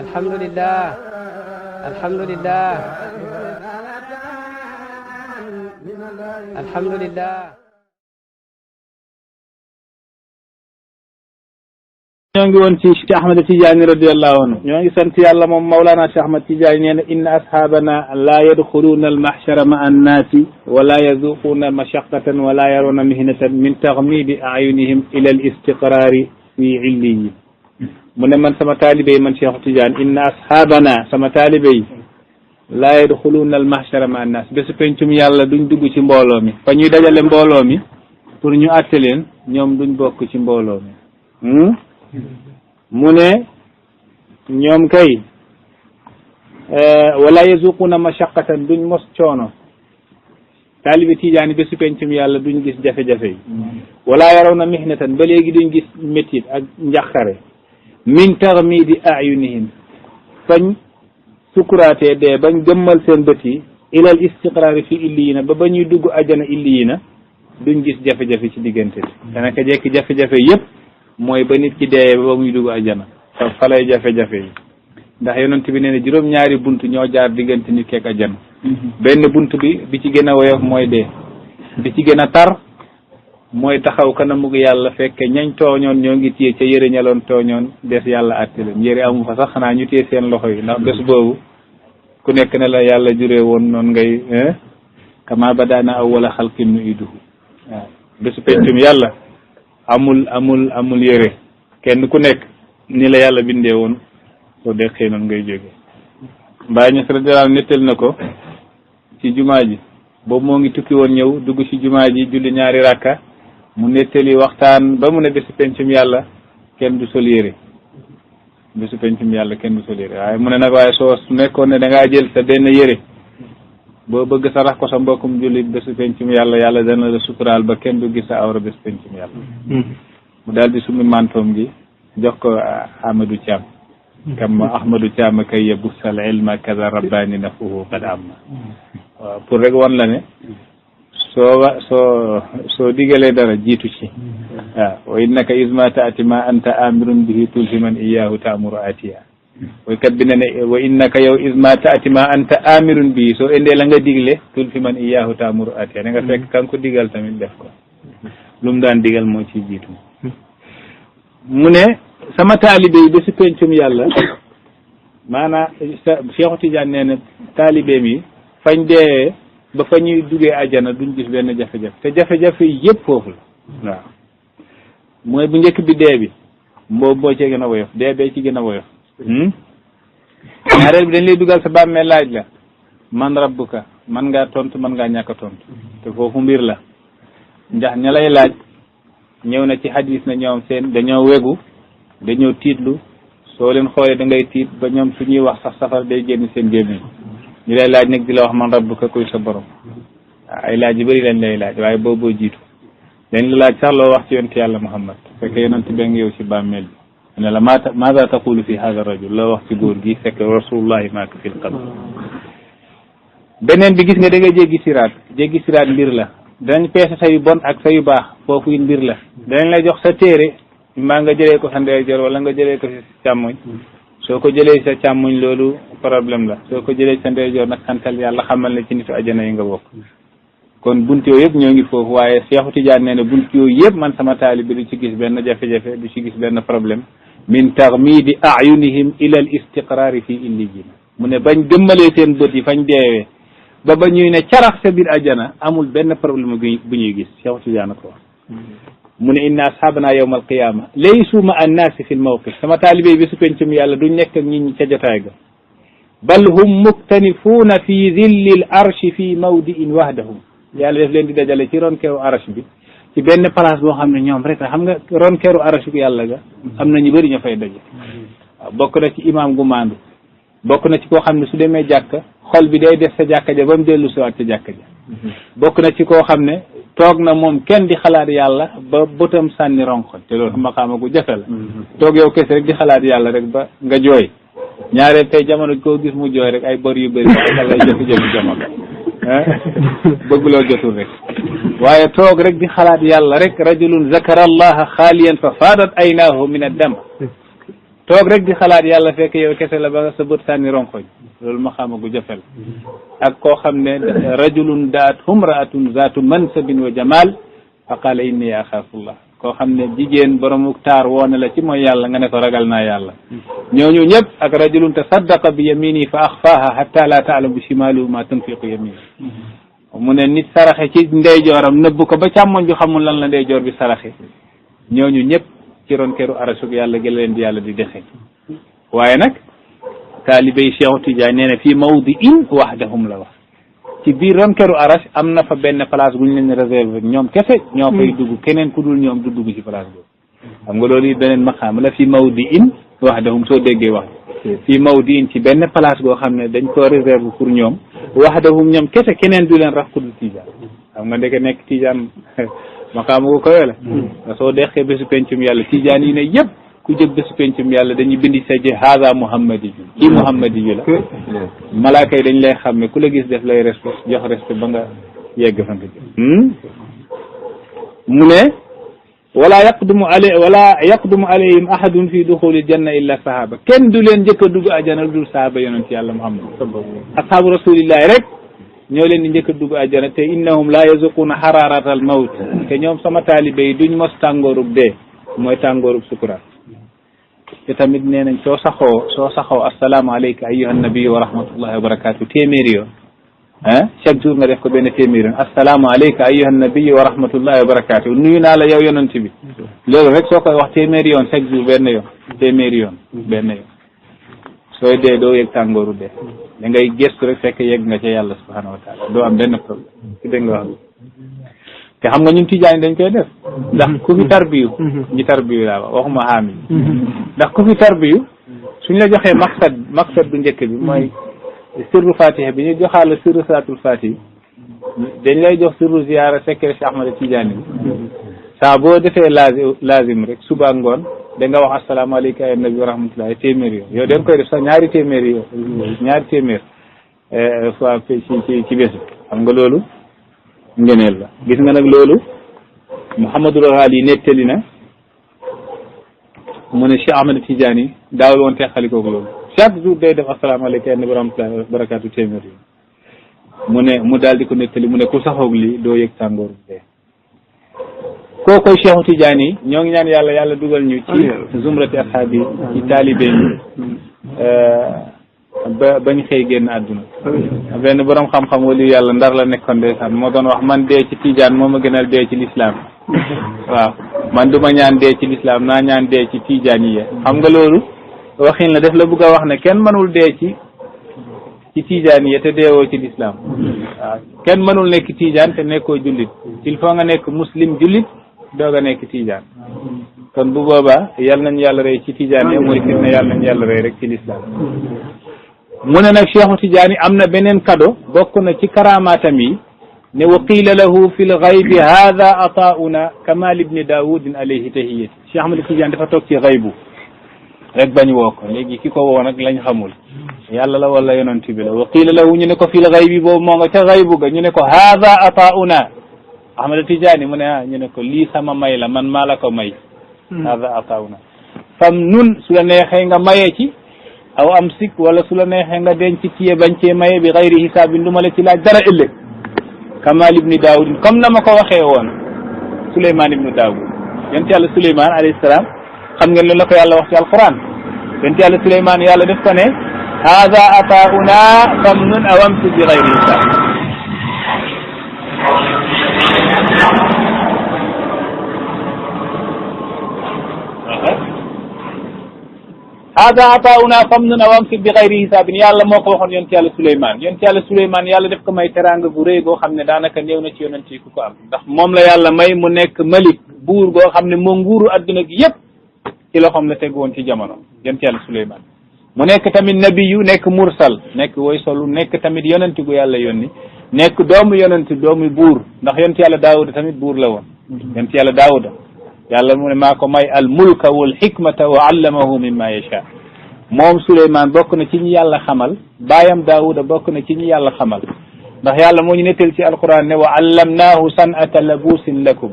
alhamdulillah alhamdulillah alhamdulillah. ñoo ngi woon ci Cheikh Ahmad Tidiane radiyallahu anhu. ñoo ngi sant yàlla moom Mawlana Cheikh Ahmad Tidiane nee na inna ashabana la yadxuluuna almahshara ma annaasi wala yazuquuna mashaqqatan wala yarawna mihnatan min taxmidi ayunihim ila al istiqraari fi illiyin. mu ne man sama taalibe yi man Cheikh Tidiane inna ashabana sama taalibe yi la yadxuluuna almahshara ma annaas bésu pencum yàlla duñ dugg ci mbooloo mi fa ñuy dajale mbooloo mi pour ñu àtte leen ñoom duñ bokk ci mbooloo mi. mu ne ñoom kay wala yazuquna mashaqqatan duñ mos coono taalibi tijaani bésu pencum yàlla duñ gis jafe-jafe yi wala yarawna mihnatan ba léegi duñ gis métit ak njàqare min taxmidi ayunihim fañ sukuraatee dee bañ gëmmal seen bët yi ilal istiqraari fi illiyina ba ñuy dugg ajana illiyina duñ gis jafe-jafe ci diggante bi danaka jekki jafe-jafe yëpp mooy ba nit ki dee ba muy dugg ajana fa lay jafe-jafe yi ndax yonent bi nee na juróom-ñaari bunt ñoo jaar diggante nit keek ajana benn bunt bi ci gën a woyof mooy dee bi ci gën a tar mooy taxaw kanamug yàlla fekke ñañ tooñoon ñoo ngi téye ca yëre ñaloon tooñoon des yàlla àtte leen yëre amu fa sax xanaa ñu téye seen loxo yi ndax bés boobu ku nekk ne la yàlla juree woon noonu ngay kama badaana awwala xalqin nu'iiduhu waaw bésu pencum yàlla amul yére kenn ku nekk ni la yàlla bindee woon soo dee xëy noonu ngay jóge Baay Ñas radiyallaahu anhu nettal na ko ci jumaa ji boobu moo ngi tukki woon ñëw dugg ci jumaa ji julli ñaari rakka mu nettali waxtaan ba mu ne bésu pencum yàlla kenn du sol yére bésu pencum yàlla kenn du sol yére waaye mu ne nag waaye soo nekkoon ne da ngaa jël sa benn yére boo bëgg sarax ko sa mbokkum jullit bésu pencum yàlla dana la suturaal ba kenn du gis sa awra bésu pencum yàlla mu daal di summi mantoom gi jox ko Ahmadou Thiam kam Ahmadou Thiam kay yabussal ilma kaza rabbani nafuhu qad amma waaw pour rek wan la ne soo digalee dara jiitu ci waaw wa innaka isma taati ma anta amirun bihi tulhiman iyahu taamuru atiya woykat bi ne ne wa innaka yow isma taati ma anta amirun bii soo indee la nga digle tul fi man iyaahu taamuru atiya ne nga fekk kan ko digal tamit def ko lu mu daan digal moo ciy jiitu mu ne sama taalibe yi ba si pencum yàlla maanaam Cheikh Tidiane nee na taalibeem yi fañ deewee ba fa ñuy duggee ajana duñ gis benn jafe-jafe te jafe-jafe yi yëpp foofu la waaw mooy bu njëkk bi dee bi boo cee gën a woyof dee bee ci gën a woyof ñaareel bi dañ lay dugal sa bàmmeel laaj la man rabbuka man ngaa tontu man ngaa ñàkk a tontu te foofu mbir la ndax ña lay laaj ñëw na ci hadis na ñoom seen dañoo wegu dañoo tiitlu soo leen xoolee da ngay tiit ba ñoom su ñuy wax sax safar day génn seen gémmiñ ñu lay laaj nag di la wax man rabbuka kuy sa borom ay laaj yu bëri lañ lay laaj waaye booboo jiitu dañ la laaj sax loo wax ci yonent yàlla Muhammad fekk yonent ba ngi yow ci bàmmeel bi ne la maada taqulu fi hada rajul loo wax ci góor gi fekk rasulullahi maaka fil qabr beneen bi gis nga da nga jéggi siraat mbir la danañ peese sa yu bon ak sa yu baax foofu it mbir la danañ la jox sa téere maa nga jëlee ko sa ndeyjoor wala nga jëlee ko sa càmmoñ soo ko jëlee sa càmmoñ loolu problème la soo ko jëlee sa ndeyjoor nag santal yàlla xamal ne ci nitu ajana yi nga bokk kon bunt yooyu yëpp ñoo ngi foofu waaye Cheikh Tidiane nee na bunt yooyu yëpp man sama taalibe du ci gis benn jafe-jafe du ci gis benn problème min taxmidi ayunihim ila al istiqraari fi illiyin mu ne bañ gëmmalee seen bët yi fañ deewee ba ñuy ne carax sa biir ajana amul benn problème bu ñuy gis Cheikh Tidiane ko wax mu ne inna ashabana yawma alqiyama laysu ma annaasi fi lmawqif sama taalibe yi bi su pencum yàlla duñ nekk ak nit ñi ca jotaay ga bal hum muktanifuuna fi zilli l arshi fi mawdiin wahdahum yàlla def leen di dajale ci ron keeru arsh bi ci benn place boo xam ne ñoom rek xam nga ron keeru arsh bi yàlla ga am na ñu bëri ñu fay daje waaw bokk na ci imam gu maandu bokk na ci koo xam ne su demee jàkka xol bi day def sa jàkka ja ba mu dellu siwaat ca jàkka ja bokk na ci koo xam ne toog na moom kenn di xalaat yàlla ba bëtam sànni ronko te loolu maqaama gu jafe la toog yow kese rek di xalaat yàlla rek ba nga jooy ñaareel tey jamono koo gis mu jooy rek ay bor yu bëri wala ay jafe-jafe jamono bëgguloo jotul rek waaye toog rek di xalaat yàlla rek rajulun zakara allaha xaaliyan fa faadat aynaahu min ad-dam toog rek di xalaat yàlla fekk yow kese la ba sa bët sànni ronkoñ loolu ma xama gu jafel ak koo xam ne rajulun daat humraatun zaatu mansabin wa jamal fa qaala inni axaafullah koo xam ne jigéen boromu taar woone la ci mooy yàlla nga ne ko ragal naa yàlla ñooñu ñëpp ak rajulun tasaddaqa bi yamini fa axfaaha hatta la taalamu shimaluhu ma tunfiqu yaminu mu ne nit saraxe ci ndeyjooram nëbb ko ba càmmoñ bi xamul lan la ndeyjoor bi saraxe ñooñu ñëpp ci ron keru arasug yàlla gi leen di yàlla di dexe waaye nag taalibey Cheikh Tidiane nee na fii mawdi'in wahdahum la wax ci biir ron keru aras am na fa benn place bu ñu leen réservé ñoom kese ñoo fay dugg keneen ku dul ñoom du dugg ci place boobu xam nga loolu it beneen maqaam la fii mawdi'in wahdahum soo déggee wax fii mawdi'in ci benn place boo xam ne dañ koo réservé pour ñoom wahdahum ñoom kese keneen du leen rax ku dul Tidiane xam nga ndeke nekk Tidiane maqaam ko koy la nga soo deqee bésu pencum yàlla Tidiane yi ne yëpp ku jóg bésu pencum yàlla dañuy bindi sa ji haza muhammadi yu kii muhammadi yu la malaaka yi dañ lay xam ne ku la gis def lay respect jox respect ba nga yegg fa nga jëm mu ne wala yaqdumu alayhim ahadun fi duxuli janna illa sahaba kenn du leen njëkk a dugg àjjana dul sahaba yonent yàlla muhammad ashaabu rasulillahi rek ñoo leen di njëkk a dugg àjjana te innahum la yazuquna xararata al mawt te ñoom sama taalibe yi duñ mos tàngoorub dee mooy tàngoorub sukuraat te tamit nee nañ soo saxoo assalaamu alayka ayyuhan nabi wa rahmatullahi wa barakatuh téeméeri yoon chaque jour nga def ko benn téeméeri yoon assalaamu alayka ayyuhan nabi wa rahmatullahi wa barakatuh nuyu naa la yow yonent bi loolu rek soo koy wax téeméeri yoon chaque jour benn yoon téeméeri yoon benn yoon sooy dee doo yëg tàngooru dee da ngay gëstu rek fekk yegg nga ca yàlla subhanahu wa taala doo am benn problème ci dégg nga wax te xam nga ñun tijaan dañ koy def ndax ku fi tarbiyu ñi tarbiyu laa wax waxuma xaami ndax ku fi tarbiyu suñ la joxee maqsad bu njëkk bi mooy sirru fatiha bi ñu joxaala sirru salaatul fatiha dañ lay jox sirru ziyaara secret Cheikh Ahmad Tidiane bi saa boo defee lazim rek suba ngoon da nga wax asalaamaaleykum ay nabi wa rahmatullahi téeméer yoon yow da nga koy def sax ñaari téeméer fois ci bés xam nga loolu ngeneel la gis nga nag loolu Mouhamadul Ghali nettali na mu ne Cheikh Ahmad Tidiane daawul woon teqalikoog loolu chaque jour day def asalaamaaleykum ay nabi wa rahmatullahi wa barakatu téeméer yoon mu daal di ko nettali mu ne ku saxoog lii doo yëg tàngoor dee kookoy Cheikh Tidiane ñoo ngi ñaan yàlla dugal ñu ci zumrati ashaabi ci taalibe yi bañ xëy génn àdduna benn borom xam-xam wali yàlla ndar la nekkoon ndeysaan moo doon wax man dee ci Tidiane moo ma gënal dee ci lislaam waaw man du ma ñaan dee ci lislaam naa ñaan dee ci Tidiane yi xam nga loolu waxin la def la bëgg a wax ne kenn mënul dee ci Tidiane yi te deewoo ci lislaam waaw kenn mënul nekk Tidiane te nekkoo jullit il faut nga nekk muslim jullit doog a nekk Tidiane kon bu boobaa yal nañ yàlla rey ci Tidiane yi mooy kir ne yàlla nañ yàlla rey rek ci lislaam mu ne nag Cheikhu Tidiane am na beneen cadeau bokk na ci karamaatam yi ne wa qiila lahu fi lxaybi hada ataauna kamal ibni daawudin alayhi tahiyati Cheikh Ahmad Tidiane dafa toog ci xaybu rek bañ woo ko léegi ki ko woo nag lañ xamul yàlla la wala yonent bi la wa qiila lahu ñu ne ko fi lxaybi boobu moo nga ca xaybu ga ñu ne ko hada ataauna Ahmad Tidiane mu ne ñu ne ko lii sama may la man maa la ko may hada ataauna fam nun su la neexee nga maye ci aw am sik wala su la neexee nga denc ci bañ cee maye bi xayri hisaabin du ma la ci laaj dara ëllëg kamal ibni daawud comme na ma ko waxee woon Souleymane ibnu Daawud yonent yàlla Souleymane alayhi salaam xam ngeen loolu la ko yàlla wax ci alquran yonent yàlla Souleymane yàlla def ko ne haada ataauna famnun aw amsik bi xayri hisaab hada ataauna famnun aw amsik bi xayri hisaabin yàlla moo ko waxoon yonent yàlla Souleymane yàlla def ko may teraanga gu rëy goo xam ne daanaka néew na ci yonent yi ku ko am ndax moom la yàlla may mu nekk malik buur goo xam ne moo nguuru adduna gi yëpp ci loxoom la tegu woon ci jamono yonent yàlla Souleymane mu nekk tamit nabiyu nekk mursal nekk woy solu nekk tamit yonent gu yàlla yónni nekk doomu yonent doomu buur ndax yonent yàlla Daawuda tamit buur la woon yonent yàlla Daawuda yàlla mu ne maa ko may al mulka wal hikmata wa allamahu mimma yasha moom Souleymane bokk na ci ñi yàlla xamal baayam Daawuda bokk na ci ñi yàlla xamal ndax yàlla moo ñu nettal ci alquran ne wa allamnaahu san'ata labusin lakum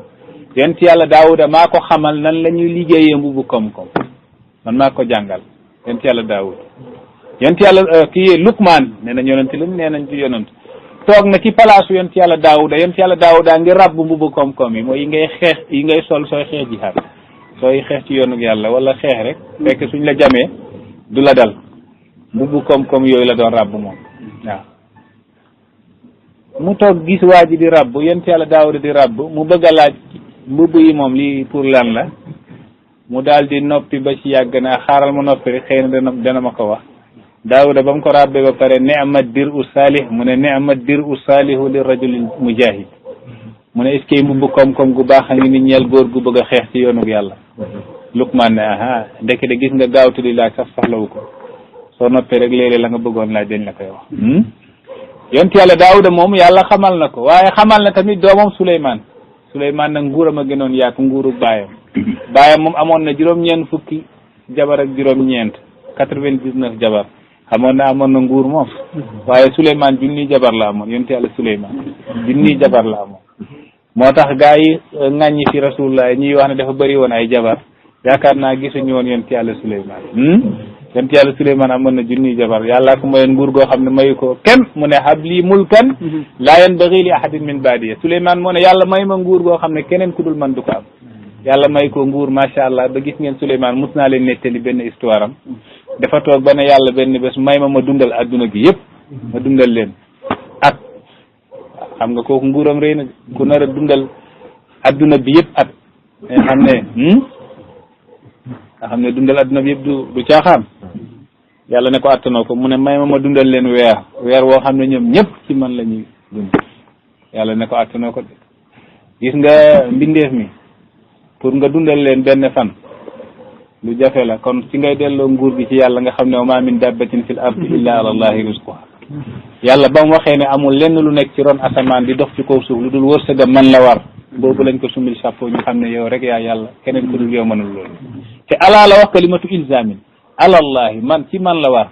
yonent yàlla daawuda maa ko xamal nan la ñuy liggéeyee mbubu koom-koom man maa ko jàngal yonent yàlla daawuda yonent yàlla kii Lukmaan nee nañ yonent lim nee nañ ci yonent toog na ci palaasu yonent yàlla daawuda ngi rabb mbubu koom-koom yi mooy yi ngay sol sooy xeex jihaad sooy xeex ci yoonu yàlla wala xeex rek fekk suñ la jamee du la dal mbubu koom-koom yooyu la doon rabb moom waaw mu toog gis waa ji di rabb yonent yàlla daawuda di rabb mu bëgg a laaj mbubb yi moom lii pour lan la mu daal di noppi ba ci yàgg naa xaaral ma noppi rek xëy na dana ma ko wax daawuda ba mu ko rabbe ba pare ni'ma dir'u salih mu ne ni'ma dir'u salihu li rajulil mujahid mu ne est-ce que mbubb koom-koom gu baax a ngi ni ñeel góor gu bëgg a xeex ci yoonu yàlla Lukmaan ne aha ndekk de gis nga gaawtu di laaj sax soxlawu ko soo noppee rek léeg-léeg la nga bëggoon laaj dañ la koy wax yonent yàlla daawuda moom yàlla xamal na ko waaye xamal na tamit doomam Suleymaan nag nguuram a gënoon yaatu nguuru baayam moom amoon na juróom-ñeent fukki jabar ak juróom-ñeent 99 jabar amoon na nguur moom waaye Suleymaan junniy jabar la amoon yonent yàlla Suleymaan junniy jabar la amoon moo tax gaa yi ŋàññi fi rasulullah ñuy wax ne dafa bëri woon ay jabar yaakaar naa gisuñu woon yonent yàlla Suleymaan yonent yàlla Suleymaan amoon na junniy jabar yàllaa ko mayoon nguur goo xam ne mayu ko kenn mu ne habli mulkan laa yanbaghi li ahadin min baadiya Suleymaan moo ne yàlla may ma nguur goo xam ne keneen ku dul man du ko am yàlla may ko nguur macha allah ba gis ngeen Suleymaan mus naa leen nettali benn histoire am dafa toog ba ne yàlla benn bés may ma dundal adduna gi yëpp ma dundal leen at xam nga kooku nguuram rëy na ku nar a dundal adduna bi yëpp at nga xam ne dundal adduna bi yëpp du caaxaan yàlla ne ko attanoo ko mu ne may ma dundal leen weer woo xam ne ñoom ñëpp ci man la ñuy dund yàlla ne ko attanoo ko gis nga mbindeef mi pour nga dundal leen benn fan lu jafe la kon ci ngay delloo nguur gi ci yàlla nga xam ne wa ma min dabbatin fil ardi illa ala allahi rizquha yàlla ba mu waxee ne amul lenn lu nekk ci ron asamaan di dox ci kaw suuf lu dul wërsëgam man la war boobu lañ ko sumil chapeau ñu xam ne yow rek yaa yàlla keneen ku dul yow mënul loolu te alaa la wax kalimatu ilzamin alallahi man ci man la war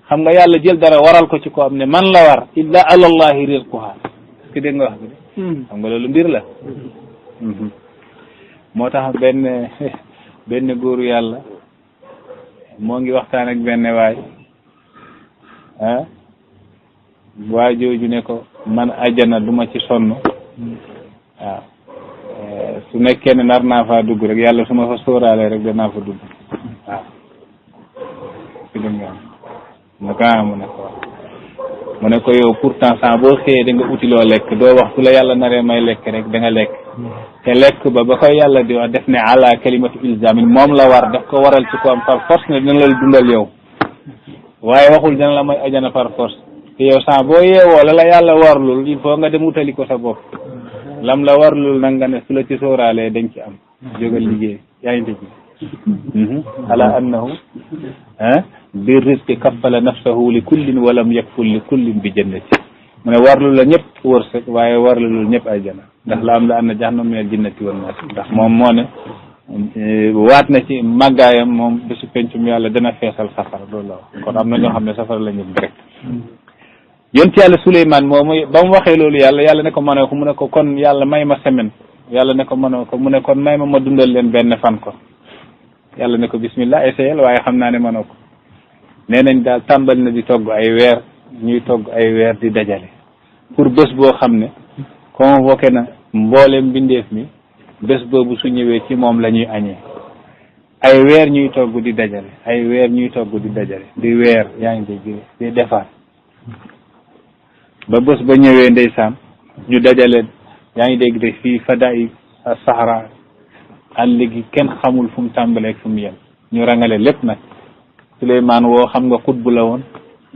xam nga yàlla jël dara waral ko ci ko am ne man la war illa alallahi rizquha est-ce que dégg nga wax bi de xam nga loolu mbir la moo tax benn góoru yàlla moo ngi waxtaan ak benn waay jooju ne ko man ajana du ma ci sonn waaw su nekkee ne nar naa faa dugg rek yàlla su ma fa sóoraalee rek danaa fa dugg waaw si dégg nga mu ne ko yow pourtant saa boo xëyee da nga uti loo lekk doo wax su la yàlla naree may lekk rek da nga lekk te lekk ba koy yàlla di wax def ne ala kalimatu ilzamin moom la war daf ko waral ci ko am par force ne dina la dundal yow waaye waxul dina la may ajana par force te yow saa boo yeewoo la yàlla warlul il faut nga dem utali ko sa bopp lam la warlul nag nga ne su la ci sóoraalee dañ ci am jógal liggéey yaa ngi dégg ala annahu bi rizqi kaffala nafsahu li kullin walam yakful li kullin bi jannati mu ne warlul la ñëpp wërsëg waaye warlulul ñëpp ay jana ndax la am la anna jahannam minal jinnati wan naas ndax moom moo ne waat na ci màggaayam moom bésu pencum yàlla dana feesal safara loolu la wax kon am na ñoo xam ne safara la ñu direct yonent yàlla Suleymaan moomu ba mu waxee loolu yàlla ne ko mënoo ko mu ne ko kon yàlla may ma semaine yàlla ne ko mënoo ko mu ne kon may ma dundal leen benn fan ko yàlla ne ko bismillah essayel waaye xam naa ne mënoo ko nee nañ daal tàmbali na di togg ay weer ñuy togg ay weer di dajale pour bés boo xam ne convoqué na mboolem bindeef mi bés boobu su ñëwee ci moom la ñuy añee ay weer ñuy togg di dajale ay weer ñuy togg di dajale di weer yaa ngi dégg di defar ba bés ba ñëwee ndeysaan ñu dajale yaa ngi dégg de fii fadaay sahara àll gi kenn xamul fu mu tàmbalee ak fu mu yem ñu rangale lépp nag Suleymaan woo xam nga xutbu la woon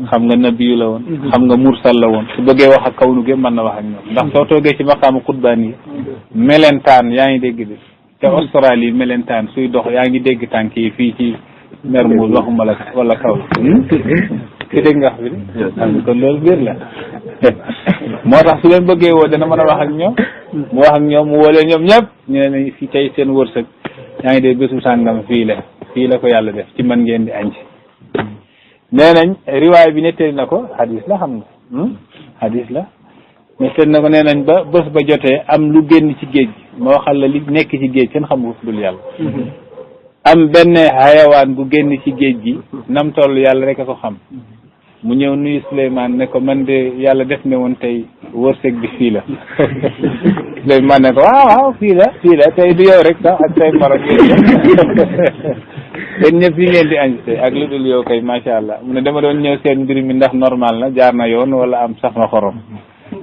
xam nga nabiyu la woon xam nga mursal la woon su bëggee wax ak kawnu gi mën na wax ak ñoom ndax soo toogee ci maqaamu xutbaan yi melentaan yaa ngi dégg de te Australie melentaan suy dox yaa ngi dégg tànk yi fii ci Mermoz waxuma la wala kaw ki dégg nga wax bi de kon loolu biir la moo tax su leen bëggee woo dana mën a wax ak ñoom mu wax ak ñoom mu woo leen ñoom ñëpp ñu ne nañ fi tey seen wërsëg yaa ngi dégg bésu sàngam fii la ko yàlla def ci man ngeen di añ ci nee nañ riwaay bi nettali na ko hadis la xam nga hadis la nettali na ko nee nañ ba bés ba jotee am lu génn ci géej gi ma waxal la li nekk ci géej kenn xamul fu dul yàlla am benn xayawaan bu génn ci géej gi nam toll yàlla rek a ko xam mu ñëw nuyu Souleymane ne ko man de yàlla def ne woon tey wërsëg bi fii la Souleymane ne ko waaw fii la tey du yow rek sax ak say morom yéen ñëpp yi ngeen di añte ak lu dul yow kay macha allah mu ne dama doon ñëw seen mbir mi ndax normal na jaar na yoon wala am sax na xorom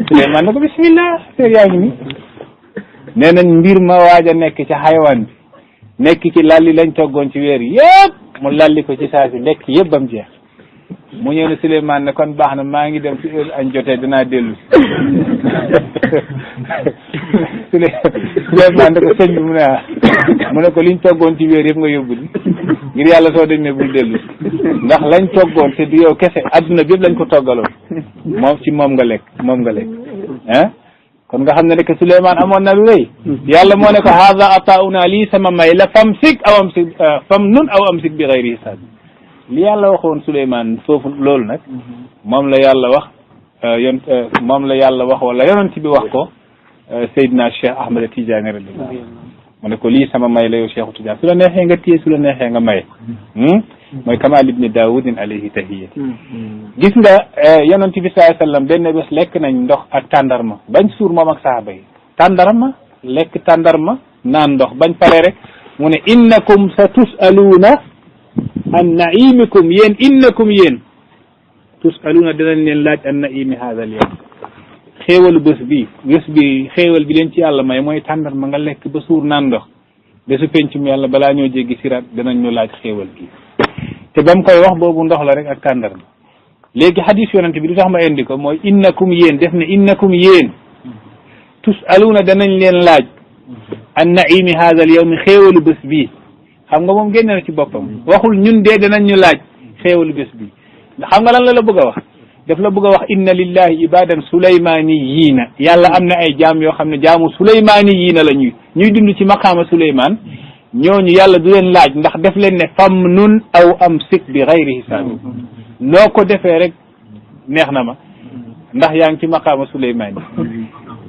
Souleymane ne ko bismillah seer yaa ngi ni nee nañ mbir ma waaj a nekk ci xayawaan bi nekk ci lalli lañ toggoon ci weer yëpp mu lalli ko ci saa si lekk yëpp ba mu jeex mu ñëw ne Souleymane ne kon baax na maa ngi dem ci heure añ jotee dinaa dellu Souleymane ne ko sëñ bi mu ne ko liñ toggoon ci weer yëpp nga yóbbu di ngir yàlla soo demee bul dellu ndax lañ toggoon te du yow kese adduna bi yëpp lañ ko toggaloon moom nga lekk ah kon nga xam ne rek Souleymane amoon na lu rëy yàlla moo ne ko haada atauna lii sama may la fam nun aw amsik bi xayri hisaab li yàlla waxoon Souleymane foofu loolu nag moom la yàlla wax moom la yàlla wax wala yonent bi wax ko Seydina Cheikh Ahmed Tidiane radiyallahu mu ne ko lii sama may la yow Cheikh Tidiane su la neexee nga téye su la neexee nga maye mooy Kamal ibni Daawudin alayhi tahiyati gis nga yonent bi sallallahu alayhi wasallam benn bés lekk nañ ndox ak tàndarma bañ suur moom ak saaba yi lekk tàndarma naan ndox bañ pare rek mu ne innakum sa tusaluuna an naimikum yéen tusaluuna dinañ leen laaj an naimi hada al yawm xéewalu bés bi xéewal bi leen ci yàlla may mooy tàndarma nga lekk ba suur naan ndox bésu pencum yàlla balaa ñoo jéggi siraat danañ ñu laaj xéewal gi te ba mu koy wax boobu ndox la rek ak tàndarma léegi hadis yonent bi lu tax ma indi ko mooy innakum yéen def ne innakum yéen tusaluuna danañ leen laaj an naimi hada al yawmi xéewalu bés bii xam nga moom génne na ci boppam waxul ñun dee danañ ñu laaj xéewalu bés bii xam nga lan la bëgg a wax daf la bëgg a wax inna lillahi ibadan sulaymaaniyiina yàlla am na ay jaam yoo xam ne jaamu sulaymaaniyiina la ñuy dund ci maqaama Souleymane ñooñu yàlla du leen laaj ndax def leen ne fam nun aw amsik bi xayri hisaab noo ko defee rek neex na ma ndax yaa ngi ci maqaama Souleymane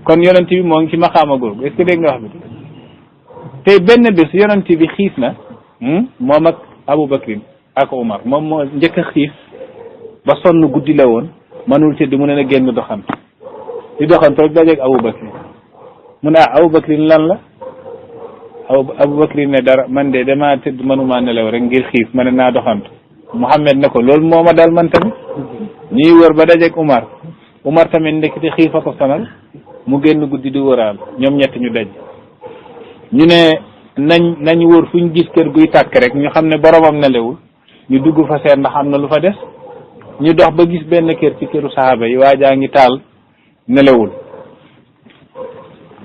kon yonent bi moo ngi ci maqaama googu est-ce que dégg nga wax bi tey benn bés yonent bi xiif na moom ak Aboubacrin ak Omar moom moo njëkk a xiif ba sonn guddi la woon mënul tëdd mu ne na génn doxantu di doxantu rek dajeeg Aboubacrin mu ne Aboubacrin lan la Aboubacrin ne dara man de damaa tëdd mënumaa nelaw rek ngir xiif ma ne naa doxantu Mouhamed ne ko loolu moo ma dal man tamit ñuy wër ba dajeeg Umar tamit ndekete xiif a ko sonal mu génn guddi di wëraal ñoom ñett ñu daj ñu ne nañ wër fu ñu gis kër guy tàkk rek ñu xam ne boromam nelawul ñu dugg fa seet ndax am na lu fa des ñu dox ba gis benn kër ci këru saxaaba yi waa jaa ngi taal nelawul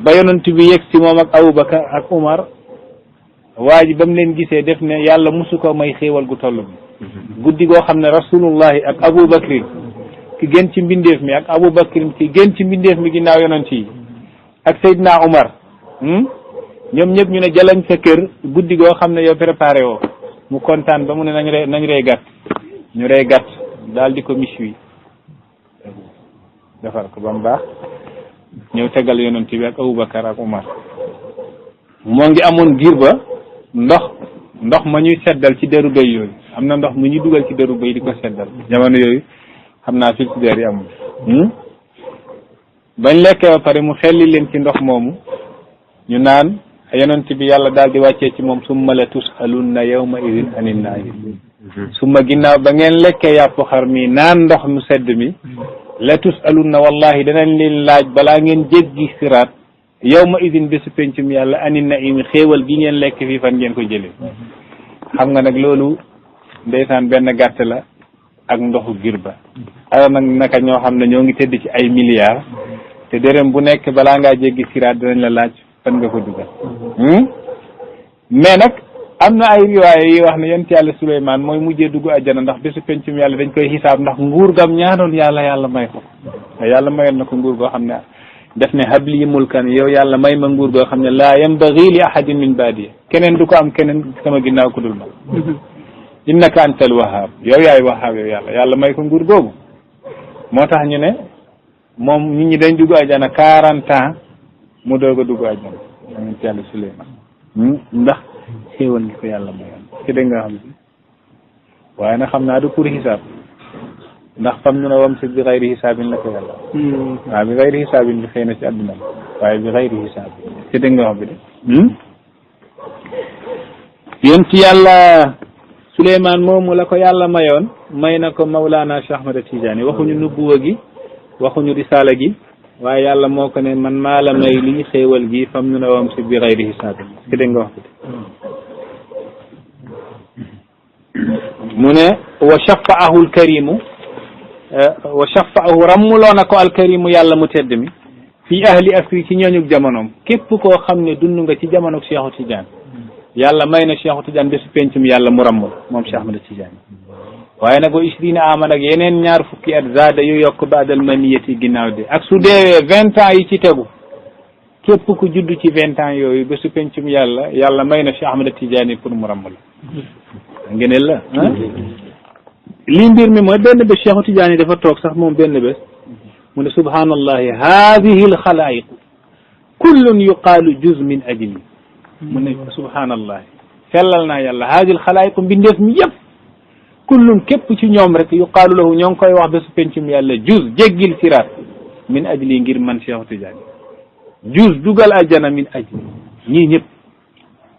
ba yonent bi yegg si moom ak Abubakar ak Umar waa ji ba mu leen gisee def ne yàlla musu ko may xéewal gu toll bi guddi goo xam ne rasulullahi ak Aboubacrin ki gën ci mbindeef mi ak Aboubacrin ki gën ci mbindeef mi ginnaaw yonent yi ak Seydina Umar ñoom ñëpp ñu ne jalañ sa kër guddi goo xam ne yow préparé woo mu kontaan ba mu ne nañ rey gàtt ñu rey gàtt daal di ko mis wi defar ko ba mu baax ñëw tegal yonent bi ak Aboubacar ak Umar moo ngi amoon giir ba ndox ma ñuy seddal ci deru bëy yooyu am na ndox mu ñuy dugal ci deru bëy di ko seddal jamono yooyu xam naa frigidaire yi amul bañ lekkee ba pare mu xelli leen ci ndox moomu ñu naan yonent bi yàlla daal di wàccee ci moom summa la tusalunna yawma idin anin naim summa ginnaaw ba ngeen lekkee yàpp xar mi naan ndox mu sedd mi la tusalunna wallahi danañ leen laaj balaa ngeen jéggi siraat yawma idin bésu pencum yàlla anin naim xéewal gi ngeen lekk fii fan ngeen ko jëlee xam nga nag loolu ndeysaan benn gàtt la ak ndoxu gir ba ala nag naka ñoo xam ne ñoo ngi tëdd ci ay milliards te dërëm bu nekk balaa ngaa jéggi siraat danañ la laaj fan nga ko dugal mais nag am na ay riwaaya yi wax ne yonent yàlla Souleymane mooy mujjee dugg àjjana ndax bésu pencum yàlla dañ koy xisaab ndax nguur gam ñaanoon yàlla may ko yàlla mayoon na ko nguur goo xam ne def ne habli mulkan yow yàlla may ma nguur goo xam ne laa yambagi li ahadin min baadiya keneen du ko am keneen sama ginnaaw ku dul ma innaka antal wahhab yow yaay wahhab yow yàlla may ko nguur googu moo tax ñu ne moom nit ñi dañ dugg àjjana 40 ans mu doog a dugg àjjana yonent yàlla Suleymaan ndax xéewal gi ko yàlla mayoon ci dégg nga xam si waaye nag xam naa du pour xisaab ndax fam ñu ne wam si bi xayri xisaabin la ko yàlla waaw bi xayri xisaabin bi xëy na ci àdduna la waaye bi xayri xisaabin ci dégg nga xam bi de yonent yàlla Suleymaan moomu la ko yàlla mayoon may na ko Mawlana Cheikh Ahmad Tidiane waxuñu nubuwa gi waxuñu risaala gi waaye yàlla moo ko ne man maa la may lii xéewal gi fam ñu ne wam si bi xayri xisaabin ci dégg nga wax bi mu ne wa shafaahu alkarimu wa shafaahu rammuloona ko alkarimu yàlla mu tedd mi fii ahli asri ci ñooñu jamonoom képp koo xam ne dund nga ci jamono Cheikhu Tidiane yàlla may na Cheikhu Tidiane bésu pencum yàlla mu rammul moom Cheikh Ahmad Tidiane waaye nag wa ishrina aman ak yeneen 20 at zaada yu yokk baadal maniyati ginnaaw de ak su deewee 20 ans yi ci tegu képp ku judd ci 20 ans yooyu bésu pencum yàlla may na Cheikh Ahmad Tidiane pour mu rammul ngeneel la lii mbir mi mooy benn bés Cheikhu Tidiane dafa toog sax moom benn bés mu ne subhanallahi hadihi alxalaiqu kullun yuqaalu juz min ajli mu ne subhanallahi sellal naa yàlla hadihi alxalaiqu mbindeef mi yëpp kullun képp ci ñoom rek yuqaalu lahu ñoo ngi koy wax bésu pencum yàlla juz jéggil siraat min ajli ngir man Cheikhu Tidiane juz dugal ajjana min ajli ñii ñëpp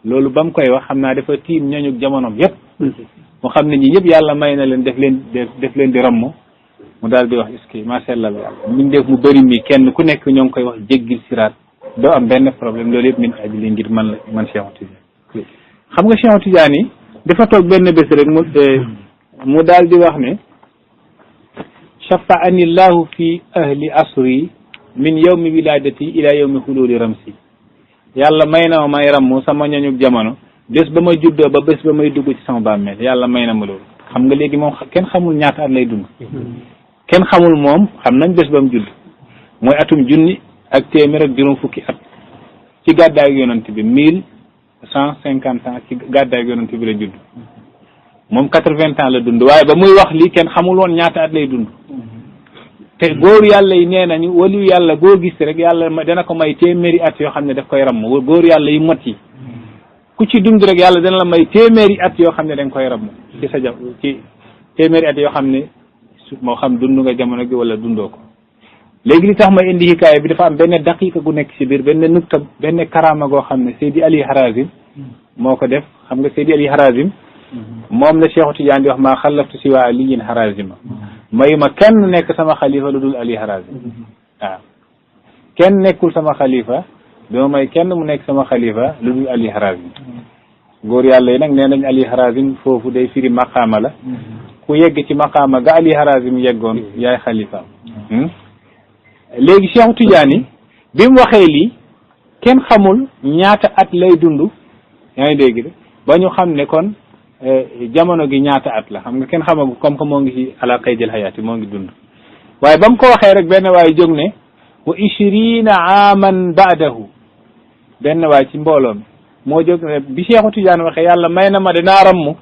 loolu ba mu koy wax xam naa dafa tiim ñooñu jamonoom yëpp mu xam ne ñi ñëpp yàlla may na leen def leen di ramm mu daal di wax est-ce que maa sellal yàlla min def mu bëri mi kenn ku nekk ñoo ngi koy wax jéggil siraat doo am benn problème loolu yëpp min ajli ngir man Cheikhu Tidiane xam nga Cheikhu Tidiane yi dafa toog benn bés rek mu daal di wax ne shafaani llahu fi ahli asri min yawmi wiladati ila yawmi xululi ramsi yàlla may na ma may ramm sama ñooñu jamono bés ba may juddoo ba bés ba may dugg ci sama bàmmeel yàlla may na ma loolu xam nga léegi moom kenn xamul ñaata at lay dund kenn xamul moom xam nañ bés ba mu judd mooy atum junni ak téeméer ak juróom fukki at ci gàddaay yonent bi 1150 ans ci gàddaay yonent bi la judd moom 80 ans la dund waaye ba muy wax lii kenn xamul woon ñaata at lay dund te góor yàlla yi nee nañu waliyu yàlla goo gis rek yàlla dana ko may téeméeri at yoo xam ne daf koy ramm góor yàlla yi mot yi ku ci dund rek yàlla dana la may téeméeri at yoo xam ne dañ koy ramm ci sa ci téeméeri at yoo xam ne moo xam dund nga jamono gi wala dundoo ko léegi li tax may indi hikaaya bi dafa am benn daqiqa gu nekk ci biir benn nukta benn karaama goo xam ne Seydi Ali Harazim moo ko def xam nga Seydi Ali Harazim moom la Cheikhu Tidiane di wax maa xalaftu si waa aliyin Harazima mayuma kenn nekk sama xalifa lu dul Ali Harazim waaw kenn nekkul sama xalifa doo may kenn mu nekk sama xalifa lu dul Ali Harazim góor yàlla yi nag nee nañ Ali Harazim foofu day firi maqaama la ku yegg ci maqaama ga Ali Harazim yeggoon yaay xalifa léegi Cheikhu Tidiane bi mu waxee lii kenn xamul ñaata at lay dund yaa ngi dégg de ba ñu xam ne kon jamono gi ñaata at la xam nga kenn xamagu comme que moo ngi ci ala qaydil hayaati moo ngi dund waaye ba mu ko waxee rek benn waay jóg ne wa 20 aaman baadahu benn waay ci mbooloo mi moo jóg ne bi Cheikhu Tidiane waxee yàlla may na ma dinaa ramm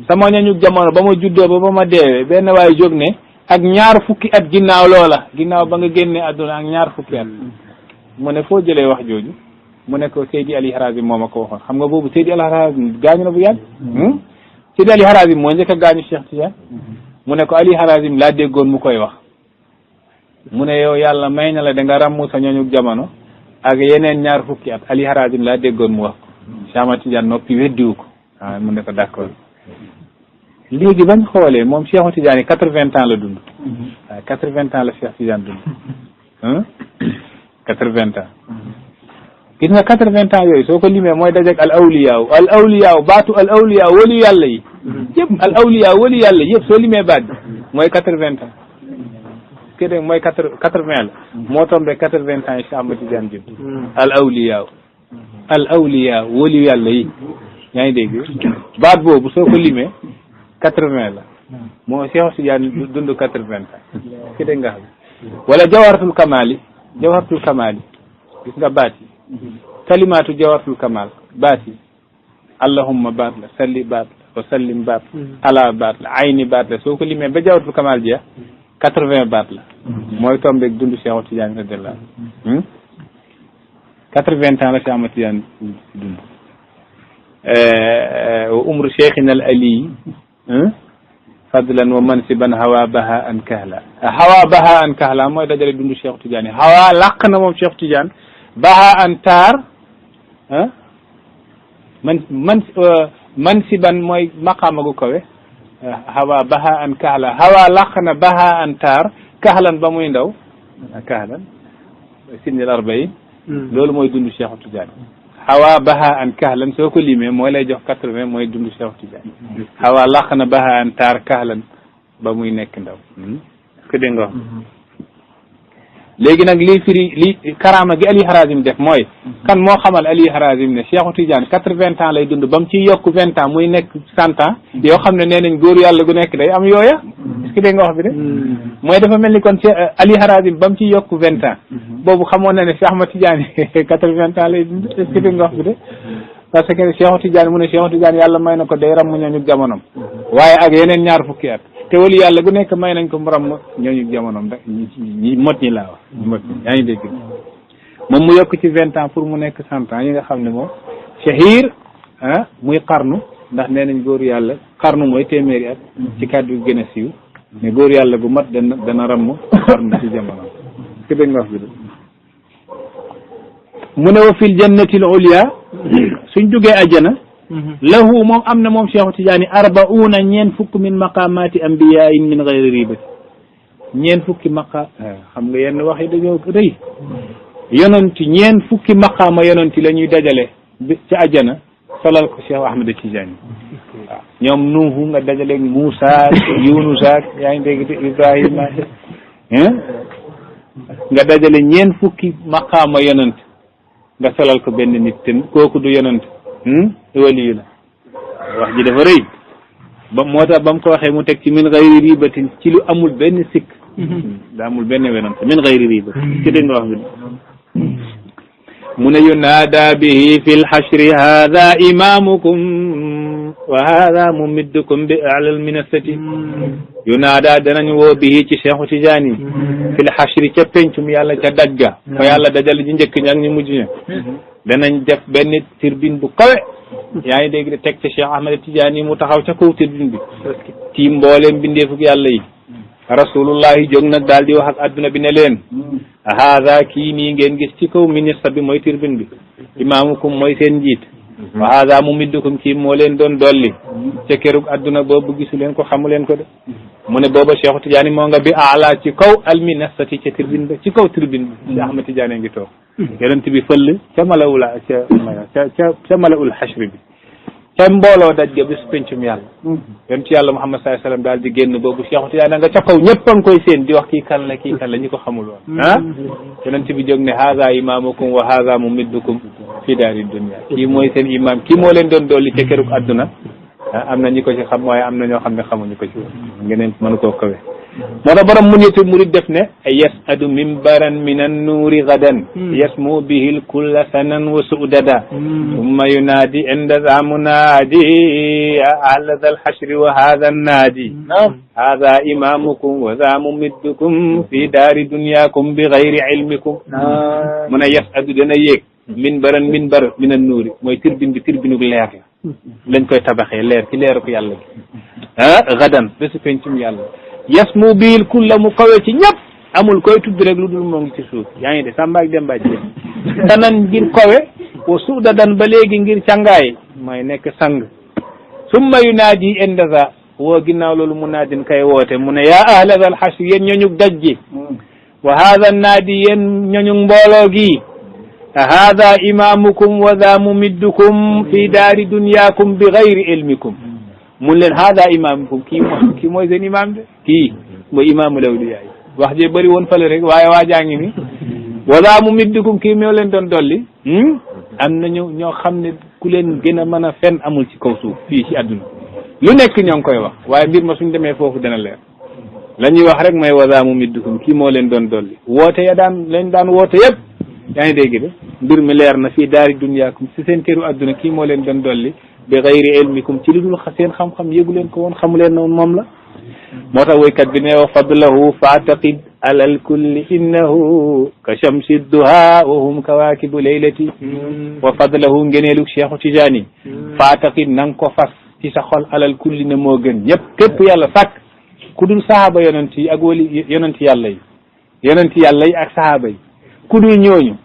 sama ñañu jamono ba ma juddoo ba ma deewee benn waay jóg ne ak 20 fukki at ginnaaw loola ginnaaw ba nga génnee àdduna ak 20 fukki at mu ne foo jëlee wax jooju mu ne ko Seydi Ali Harazim moo ma ko waxoon xam nga boobu Seydi Ali Harazim gaañu na bu yàgg Seydi Ali Harazim moo njëkk a gaañu Cheikh Tidiane mu ne ko Ali Harazim laa déggoon mu koy wax mu ne yow yàlla may na la da nga ràmmu sa ñooñu jamono ak yeneen 20 fukki at Ali Harazim laa déggoon mu wax ko Cheikh Ahmad Tidiane noppi weddiwu ko waaw mu ne ko d'accord léegi bañ xoolee moom Cheikh Tidiane 80 ans la dund waaw 80 ans la Cheikh Tidiane dund 80 ans gis nga 80 ans yooyu soo ko limee mooy dajeg al awliyaaw baatu al awliyaaw wali yàlla yi yëpp al awliyaaw wali yàlla yëpp soo limee baat bi mooy 80 ans ke dégg mooy 80 la moo tombé 80 ans yi Cheikh Ahmad Tidiane judd al awliyaaw wali yàlla yi yaa ngi dégg baat boobu soo ko limee 80 la moo Cheikh Tidiane dund 80 ans ke dégg nga xam wala jawharatul kamaali gis nga baat yi kalimaatu jawharatul kamal baat yi allahumma baat la salli baat la wa sallim baat la ala baat la ayni baat la soo ko limee ba jawharatul kamal jeex 80 baat la mooy tombeeg dund Cheikh Tidiane radiyallahu anhu 80 ans la Cheikh Ahmad Tidiane dund wa umru cheikhina al ali fadlan wa mansiban hawa baha an kahla mooy dajale dund Cheikh Tidiane hawa làq na moom Cheikh Tidiane baha an taar mansiban mooy maqaama gu kawe hawa baha an kahla hawa làq na baha an taar kahlan ba muy ndaw kahlan sinnil arbaïn loolu mooy dund Cheikh Tidiane hawa baha an kahlan soo ko limee mooy lay jox 80 mooy dund Cheikh Tidiane hawa làq na baha an taar kahlan ba muy nekk ndaw est-ce que dégg nga wax léegi nag lii firi lii karaama gi Ali Harazim def mooy kan moo xamal Ali Harazim ne Cheikh Tidiane 80 ans lay dund ba mu ciy yokk 20 ans muy nekk 100 ans yoo xam ne nee nañ góor yàlla gu nekk day am yooya est-ce que dégg nga wax bi de mooy dafa mel ni kon Cheikh Ali Harazim ba mu ciy yokk 20 ans boobu xamoon na ne Cheikh Ahmad Tidiane 80 ans lay dund est-ce que dégg nga wax bi de parce que Cheikh Tidiane mu ne Cheikh Tidiane yàlla may na ko day ram ñooñu jamonom waaye ak yeneen ñaar fukki at te wali yàlla gu nekk may nañ ko mu ram ñooñu jamonom rek ñi mot ñi laa wax mot ñi yaa ngi dégg moom mu yokk ci 20 ans pour mu nekk 100 ans yi nga xam ne moom shahir muy xarnu ndax nee nañ góor yàlla xarnu mooy téeméeri at ci kàddu gën a siiw mais góor yàlla gu mat dana ram xarnu ci jamonom est-ce que dégg nga wax bi de mu ne wa fil jannati al ulya suñ duggee ajjana lahu moom am na moom Cheikh Tidiane 40 ñeen fukk min maqamati anbiyain min gayri ribati ñeen fukki xam nga yenn wax yi dañoo rëy yonanti ñeen fukki maqaama yonanti la ñuy dajale ci ajjana solal ko Cheikh Ahmed Tidiane waaw ñoom Nuuhu nga dajale Muusa Yunus ak yaa ngi dégg Ibrahima nga dajale ñeen fukki maqaama yonant nga solal ko benn nit te kooku du yonant waliyu la wax ji dafa rëy ba moo tax ba mu ko waxee mu teg ci min gayri ribatin ci lu amul benn sikk daa amul benn wenante min gayri ribatin ci dégg nga wax bi mu ne yunaada bihi fi lxashri hada imamukum wa hada mumiddukum bi alal minasati yunaada danañ woo bihi ci Cheikh Tidiane fi lxashri ca pencum yàlla ca daj ga fa yàlla dajal ji njëkk ñi ak ñu mujj ña danañ def benn turbine bu kawe yaa ngi dégg de teg ca Cheikh Ahmed Tidiane mu taxaw ca kaw turbine bi tiim mbooleem bindeefuk yàlla yi rasulullahi jóg nag daal di wax ak adduna bi ne leen haada kii nii ngeen gis ci kaw ministre bi mooy turbine bi imaamukum mooy seen njiit wa haada mumiddukum kii moo leen doon dolli ca kerug adduna boobu gisu leen ko xamu leen ko de mu ne booba Cheikh Tidiane moo nga bi ala ci kaw alminasati ca turbine ba ci kaw turbine bi Cheikh Ahmed Tidiane ngi toog yonent bi fëll ca malawul ca malawul xashri bi ca mbooloo daj ga bis pencum yàlla yonent yàlla Muhammad sallallahu alayhi wasallam daal di génn boobu Cheikh Tidiane nga ca kaw ñëpp a ngi koy seen di wax kii kan la ñi ko xamul woon yonent bi jóg ne haza imamukum wa haza mumiddukum fi daari dunya kii mooy seen imam kii moo leen doon dolli ca kërug adduna am na ñi ko ci xam waaye am na ñoo xam ne xamuñu ko ci ngeneen mënu koo kawe moo tax borom murid def ne yasadu mimbaran min annuuri gadan yasmu bihi lkulla sanan wa sudada summa yunaadi inda za munaadi ya ahla za alxashri wa hada annaadi hada imamukum wa za mumiddukum fi daari dunyakum bi gayri ilmikum mu ne yasadu dana yéeg minbaran minbar min annuuri mooy turbine bi turbine leer la lañ koy tabaxee leer ci leeru ko yàlla gi gadan bésu pencum yàlla yasmu biil kulla mu kawe ci ñëpp amul koy tudd rek lu dul moo ngi ci suuf yaa ngi de sàmbaak demba ci danan ngir kawe wa suudadan ba léegi ngir càngaay mooy nekk sang summa yunaadi indaza woo ginnaaw loolu mu naadin kay woote mu ne yaa ahla zal xasri yéen ñooñu daj ji wa haada naadi yéen ñooñu mbooloo gi haada imamukum wa za mumiddukum fi daari dunyakum bi gayri ilmikum mun leen haada imamukum kii mooy seen imam de kii mooy imaamul awliyaa yi wax je bëri woon fële rek waaye waa jaa ngi ni wa za mumiddukum kii moo leen doon dolli am na ñoo xam ne ku leen gën a mën a fen amul ci kaw suuf fii ci àdduna lu nekk ñoo ngi koy wax waaye mbir ma suñ demee foofu dana leer la ñuy wax rek mooy wa za mumiddukum kii moo leen doon dolli woote ya daan woote yëpp yaa ngi dégg de mbir mi leer na fii daari dunyaakum si seen këru adduna kii moo leen doon dolli bi gayri ilmikum ci li dul seen xam-xam yëgu leen ko woon xamu leen noonu moom la moo tax woykat bi ne wa fadlahu faataqid alal kulli innahu ka shamsi duha wa hum kawakibu laylati wa fadlahu ngeneelu Cheikhu Tijaani faataqid na nga ko fas ci sa xol alal kulli ne moo gën ñëpp képp yàlla sàkk ku dul sahaaba yonent yi ak wali yonent yàlla yi ak sahaaba yi ku dul ñooñu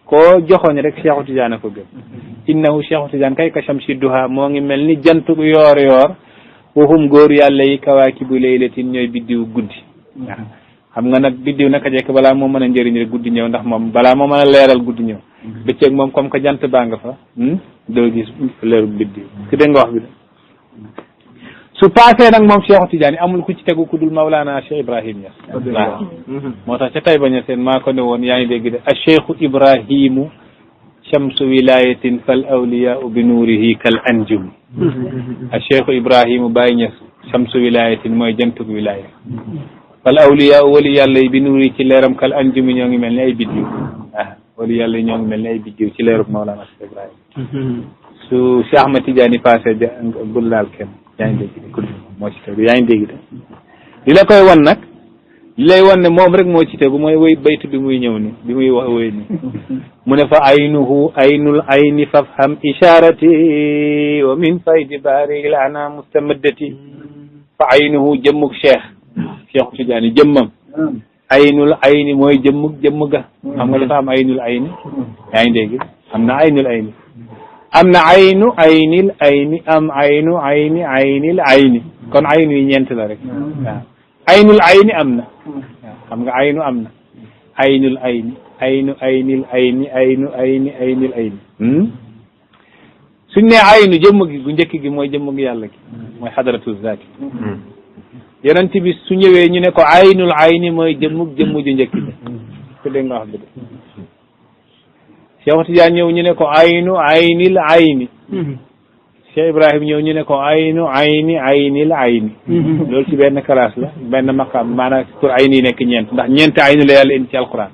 koo joxoñ rek Cheikhu Tidiane ko gën innahu Cheikhu Tidiane kay ka shamsi duha moo ngi mel ni jant bu yoor yoor waxum góor yàlla yi kawaakibu laylatin ñooy biddiw guddi waaw xam nga nag biddiw naka jekk balaa moo mën a njëriñ rek guddi ñëw ndax moom balaa moo mën a leeral guddi ñëw bëccëg moom comme que jant baa nga fa doo gis leeru biddiw ki dégg nga wax bi de su passé nag moom Cheikhu Tidiane amul ku ci tegu ku dul Mawlana Cheikh Ibrahim Niass waaw moo tax ca tay baña seen maa ko ne woon yaa ngi dégg de a Cheikhu Ibrahimu shamsu wilayatin fal awliyau bi nuurihi kal anjum a Cheikhu Ibrahimu Baye Niass shamsu wilayatin mooy jantug wilaya fal awliyau wali yàlla yi bi nuuri ci leeram kal anjumi ñoo ngi mel ni ay biddiw wali yàlla yi ñoo ngi mel ni ay biddiw ci leerub Mawlana Cheikh Ibrahim su Cheikh Ahmad Tidiane passé bul laal kenn yaa ngi dégg de moo ci tegu yaa ngi dégg de li la koy wan nag li lay wan ne moom rek moo ci tegu mooy woy baytu bi muy ñëw ni bi muy wax woy ni mu ne fa aynuhu aynul ayni fafham isharati wa min faydi baari lana mustamaddati fa aynuhu jëmmug Cheikh Tidiane jëmmam aynul ayni mooy jëmm ga xam nga dafa am aynul ayni yaa ngi dégg am na aynul ayni am na aynu aynil ayni am aynu ayni aynil ayni kon aynu yi ñeent la rek waaw aynul ayni am na waaw xam nga aynu am na aynul ayni aynu aynil ayni aynu ayni aynil ayni suñ ne aynu jëmm gi gu njëkk gi mooy jëmm gi yàlla gi mooy xadaratu zaati yonent bi su ñëwee ñu ne ko aynul ayni mooy jëmm ju njëkk gi ko dégg nga wax bi de Cheikh Tidiane ñëw ñu ne ko aynu aynil ayni Cheikh Ibrahim ñëw ñu ne ko aynu ayni aynil ayni loolu ci benn classe la benn maqam maanaam pour ayni yi nekk ñeent ndax ñeenti aynu la yàlla indi ci alquran